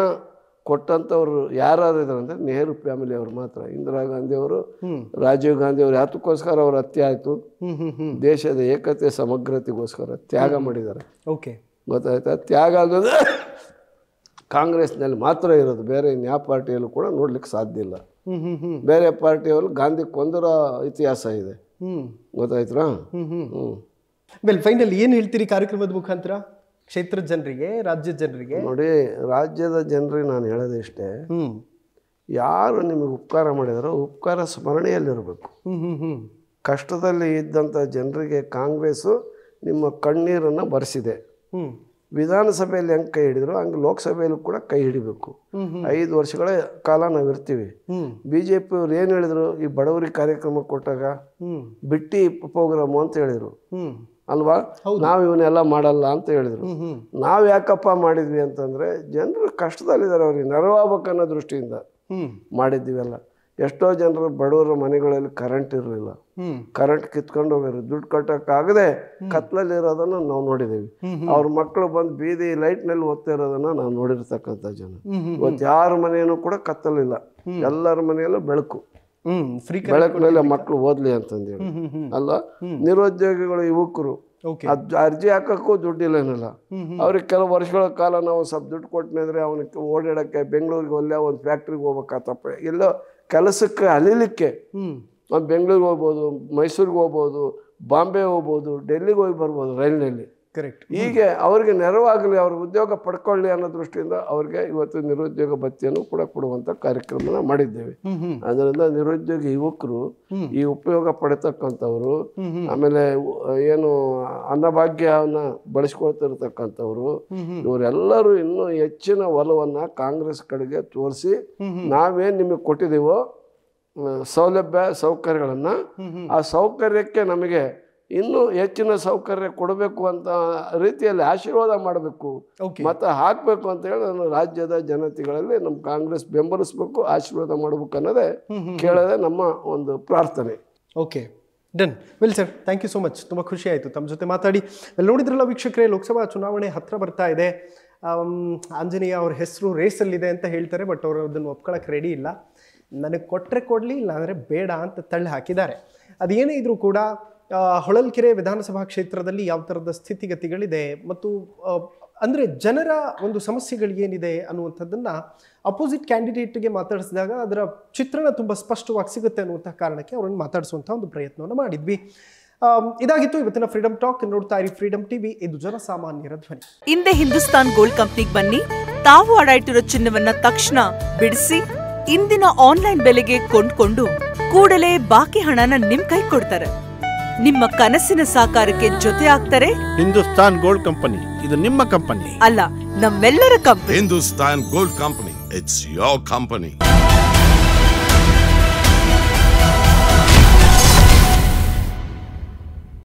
ಕೊಟ್ಟಂತವ್ರು ಯಾರು ಇದ್ದಾರೆ ಅಂದ್ರೆ ನೆಹರು ಫ್ಯಾಮಿಲಿ ಅವರು ಮಾತ್ರ ಇಂದಿರಾ ಗಾಂಧಿ ಅವರು ರಾಜೀವ್ ಗಾಂಧಿ ಅವರು ಯಾತಕ್ಕೋಸ್ಕರ ಅವ್ರ ಹತ್ಯೆ ಆಯ್ತು ದೇಶದ ಏಕತೆ ಸಮಗ್ರತೆಗೋಸ್ಕರ ತ್ಯಾಗ ಮಾಡಿದ್ದಾರೆ ಓಕೆ ಗೊತ್ತಾಯ್ತಾ ತ್ಯಾಗ ಅನ್ನೋದು ಕಾಂಗ್ರೆಸ್ನಲ್ಲಿ ಮಾತ್ರ ಇರೋದು ಬೇರೆ ಇನ್ಯಾವ ಪಾರ್ಟಿಯಲ್ಲೂ ಕೂಡ ನೋಡ್ಲಿಕ್ಕೆ ಸಾಧ್ಯ ಇಲ್ಲ ಬೇರೆ ಪಾರ್ಟಿಯವರು ಗಾಂಧಿ ಕೊಂದರ ಇತಿಹಾಸ ಇದೆ ಗೊತ್ತಾಯ್ತಾ ವೆಲ್ ಫೈನಲ್ ಏನು ಹೇಳ್ತೀರಿ ಕಾರ್ಯಕ್ರಮದ ಮುಖಾಂತರ ಕ್ಷೇತ್ರದ ಜನರಿಗೆ ರಾಜ್ಯದ ಜನರಿಗೆ ನೋಡಿ ರಾಜ್ಯದ ಜನರಿಗೆ ನಾನು ಹೇಳೋದು ಇಷ್ಟೇ ಯಾರು ನಿಮಗೆ ಉಪಕಾರ ಮಾಡಿದಾರೋ ಉಪಕಾರ ಸ್ಮರಣೆಯಲ್ಲಿರಬೇಕು ಕಷ್ಟದಲ್ಲಿ ಇದ್ದಂಥ ಜನರಿಗೆ ಕಾಂಗ್ರೆಸ್ಸು ನಿಮ್ಮ ಕಣ್ಣೀರನ್ನು ಬರೆಸಿದೆ ವಿಧಾನಸಭೆಯಲ್ಲಿ ಹೆಂಗೆ ಕೈ ಹಿಡಿದ್ರು ಹಂಗೆ ಲೋಕಸಭೆಯಲ್ಲೂ ಕೂಡ ಕೈ ಹಿಡಿಬೇಕು 5 ವರ್ಷಗಳ ಕಾಲ ನಾವು ಇರ್ತೀವಿ BJP ಅವ್ರು ಏನು ಹೇಳಿದ್ರು ಈ ಬಡವರಿಗೆ ಕಾರ್ಯಕ್ರಮ ಕೊಟ್ಟಾಗ ಬಿಟ್ಟಿ ಪ್ರೋಗ್ರಾಮು ಅಂತ ಹೇಳಿದ್ರು ಅಲ್ವಾ ನಾವು ಇವನ್ನೆಲ್ಲ ಮಾಡಲ್ಲ ಅಂತ ಹೇಳಿದ್ರು ನಾವು ಯಾಕಪ್ಪ ಮಾಡಿದ್ವಿ ಅಂತಂದ್ರೆ ಜನರು ಕಷ್ಟದಲ್ಲಿದ್ದಾರೆ ಅವ್ರಿಗೆ ನೆರವಾಗಬೇಕನ್ನೋ ದೃಷ್ಟಿಯಿಂದ ಮಾಡಿದ್ವಿಲ್ಲ ಎಷ್ಟೋ ಜನರು ಬಡವರ ಮನೆಗಳಲ್ಲಿ ಕರೆಂಟ್ ಇರಲಿಲ್ಲ ಕರೆಂಟ್ ಕಿತ್ಕೊಂಡು ಹೋಗಿರು ದುಡ್ಡು ಕಟ್ಟಕ್ಕಾಗದೆ ಕತ್ಲಲ್ಲಿ ಇರೋದನ್ನ ನಾವು ನೋಡಿದ್ದೀವಿ ಅವ್ರ ಮಕ್ಕಳು ಬಂದು ಬೀದಿ ಲೈಟ್ನಲ್ಲಿ ಓದ್ತಾ ಇರೋದನ್ನ ನಾವು ನೋಡಿರ್ತಕ್ಕಂಥ ಜನ ಇವತ್ತು ಯಾರ ಮನೆಯೂ ಕೂಡ ಕತ್ತಲಿಲ್ಲ ಎಲ್ಲರ ಮನೆಯಲ್ಲೂ ಬೆಳಕು ಫ್ರೀ ಬೆಳಕಿನಲ್ಲಿ ಮಕ್ಕಳು ಓದ್ಲಿ ಅಂತಂದೇಳಿ ಅಲ್ಲ. ನಿರುದ್ಯೋಗಿಗಳು ಯುವಕರು ಅರ್ಜಿ ಹಾಕಕ್ಕೂ ದುಡ್ಡಿಲ್ಲೇನಿಲ್ಲ. ಅವ್ರಿಗೆ ಕೆಲವು ವರ್ಷಗಳ ಕಾಲ ನಾವು ಸ್ವಲ್ಪ ದುಡ್ಡು ಕೊಟ್ಟಿದ್ರೆ ಅವನಿಗೆ ಓಡಾಡಕ್ಕೆ ಬೆಂಗಳೂರಿಗೆ ಒಳ್ಳೆ ಒಂದು ಫ್ಯಾಕ್ಟ್ರಿಗೆ ಹೋಗ್ಬೇಕಾತಪ್ಪ, ಎಲ್ಲೋ ಕೆಲಸಕ್ಕೆ ಅಲಿಲಿಕ್ಕೆ ಬೆಂಗಳೂರಿಗೆ ಹೋಗ್ಬೋದು, ಮೈಸೂರಿಗೆ ಹೋಗ್ಬೋದು, ಬಾಂಬೆ ಹೋಗ್ಬೋದು, ಡೆಲ್ಲಿಗೆ ಹೋಗಿ ಬರ್ಬೋದು ರೈಲಿನಲ್ಲಿ. ಕರೆಕ್ಟ್. ಹೀಗೆ ಅವ್ರಿಗೆ ನೆರವಾಗಲಿ, ಅವ್ರ ಉದ್ಯೋಗ ಪಡ್ಕೊಳ್ಳಿ ಅನ್ನೋ ದೃಷ್ಟಿಯಿಂದ ಅವ್ರಿಗೆ ಇವತ್ತು ನಿರುದ್ಯೋಗ ಭತ್ಯೆಯನ್ನು ಕೂಡ ಕೊಡುವಂಥ ಕಾರ್ಯಕ್ರಮನ ಮಾಡಿದ್ದೇವೆ. ಅದರಿಂದ ನಿರುದ್ಯೋಗಿ ಯುವಕರು ಈ ಉಪಯೋಗ ಪಡಿತಕ್ಕಂಥವ್ರು, ಆಮೇಲೆ ಏನು ಅನ್ನಭಾಗ್ಯವನ್ನ ಬಳಸ್ಕೊಳ್ತಿರ್ತಕ್ಕಂಥವ್ರು, ಇವರೆಲ್ಲರೂ ಇನ್ನೂ ಹೆಚ್ಚಿನ ಒಲವನ್ನ ಕಾಂಗ್ರೆಸ್ ಕಡೆಗೆ ತೋರಿಸಿ ನಾವೇನು ನಿಮಗೆ ಕೊಟ್ಟಿದ್ದೀವೋ ಸೌಲಭ್ಯ ಸೌಕರ್ಯಗಳನ್ನ, ಆ ಸೌಕರ್ಯಕ್ಕೆ ನಮಗೆ ಇನ್ನೂ ಹೆಚ್ಚಿನ ಸೌಕರ್ಯ ಕೊಡಬೇಕು ಅಂತ ರೀತಿಯಲ್ಲಿ ಆಶೀರ್ವಾದ ಮಾಡಬೇಕು ಮತ್ತು ಹಾಕಬೇಕು ಅಂತ ಹೇಳಿ ನಾನು ರಾಜ್ಯದ ಜನತೆಗಳಲ್ಲಿ ನಮ್ಮ ಕಾಂಗ್ರೆಸ್ ಬೆಂಬಲಿಸಬೇಕು, ಆಶೀರ್ವಾದ ಮಾಡಬೇಕು ಅನ್ನೋದೇ ಕೇಳೋದೇ ನಮ್ಮ ಒಂದು ಪ್ರಾರ್ಥನೆ. Okay, done. Well sir, thank you so much. ತುಂಬ ಖುಷಿ ಆಯಿತು ತಮ್ಮ ಜೊತೆ ಮಾತಾಡಿ. ನೋಡಿದ್ರಲ್ಲ ವೀಕ್ಷಕರೇ, ಲೋಕಸಭಾ ಚುನಾವಣೆ ಹತ್ತಿರ ಬರ್ತಾ ಇದೆ. ಆಂಜನೇಯ ಅವ್ರ ಹೆಸರು ರೇಸಲ್ಲಿದೆ ಅಂತ ಹೇಳ್ತಾರೆ, ಬಟ್ ಅವರು ಅದನ್ನು ಒಪ್ಕೊಳ್ಳೋಕೆ ರೆಡಿ ಇಲ್ಲ. ನನಗೆ ಕೊಟ್ಟರೆ ಕೊಡಲಿ, ಇಲ್ಲಾಂದರೆ ಬೇಡ ಅಂತ ತಳ್ಳಿ ಹಾಕಿದ್ದಾರೆ. ಅದೇನೇ ಇದ್ರೂ ಕೂಡ ಹೊಳಲ್ಕೆರೆ ವಿಧಾನಸಭಾ ಕ್ಷೇತ್ರದಲ್ಲಿ ಯಾವ ಥರದ ಸ್ಥಿತಿಗತಿಗಳಿದೆ ಮತ್ತು ಅಂದರೆ ಜನರ ಒಂದು ಸಮಸ್ಯೆಗಳು ಏನಿದೆ ಅನ್ನುವಂಥದ್ದನ್ನು ಅಪೋಸಿಟ್ ಕ್ಯಾಂಡಿಡೇಟ್ಗೆ ಮಾತಾಡಿಸಿದಾಗ ಅದರ ಚಿತ್ರಣ ತುಂಬ ಸ್ಪಷ್ಟವಾಗಿ ಸಿಗುತ್ತೆ ಅನ್ನುವಂಥ ಕಾರಣಕ್ಕೆ ಅವರನ್ನು ಮಾತಾಡಿಸುವಂಥ ಒಂದು ಪ್ರಯತ್ನವನ್ನು ಮಾಡಿದ್ವಿ. ಇದಾಗಿತ್ತು ಇವತ್ತಿನ ಫ್ರೀಡಮ್ ಟಾಕ್. ನೋಡ್ತಾ ಇರಿ ಫ್ರೀಡಮ್ ಟಿವಿ, ಇದು ಜನಸಾಮಾನ್ಯರ ಧ್ವನಿ. ಹಿಂದೆ ಹಿಂದೂಸ್ತಾನ್ ಗೋಲ್ಡ್ ಕಂಪ್ನಿಗೆ ಬನ್ನಿ. ತಾವು ಅಡಾಯಿಟ್ಟಿರೋ ಚಿನ್ನವನ್ನ ತಕ್ಷಣ ಬಿಡಿಸಿ ಇಂದಿನ ಆನ್ಲೈನ್ ಬೆಲೆಗೆ ಕೊಂಡ್ಕೊಂಡು ಕೂಡಲೇ ಬಾಕಿ ಹಣನ ನಿಮ್ ಕೈ ಕೊಡ್ತಾರೆ. ನಿಮ್ಮ ಕನಸಿನ ಸಾಕಾರಕ್ಕೆ ಜೊತೆ ಆಗ್ತಾರೆ ಹಿಂದೂಸ್ತಾನ್ ಗೋಲ್ಡ್ ಕಂಪನಿ. ಇದು ನಿಮ್ಮ ಕಂಪನಿ ಅಲ್ಲ, ನಮ್ಮೆಲ್ಲರ company. Hindustan gold company, it's your company.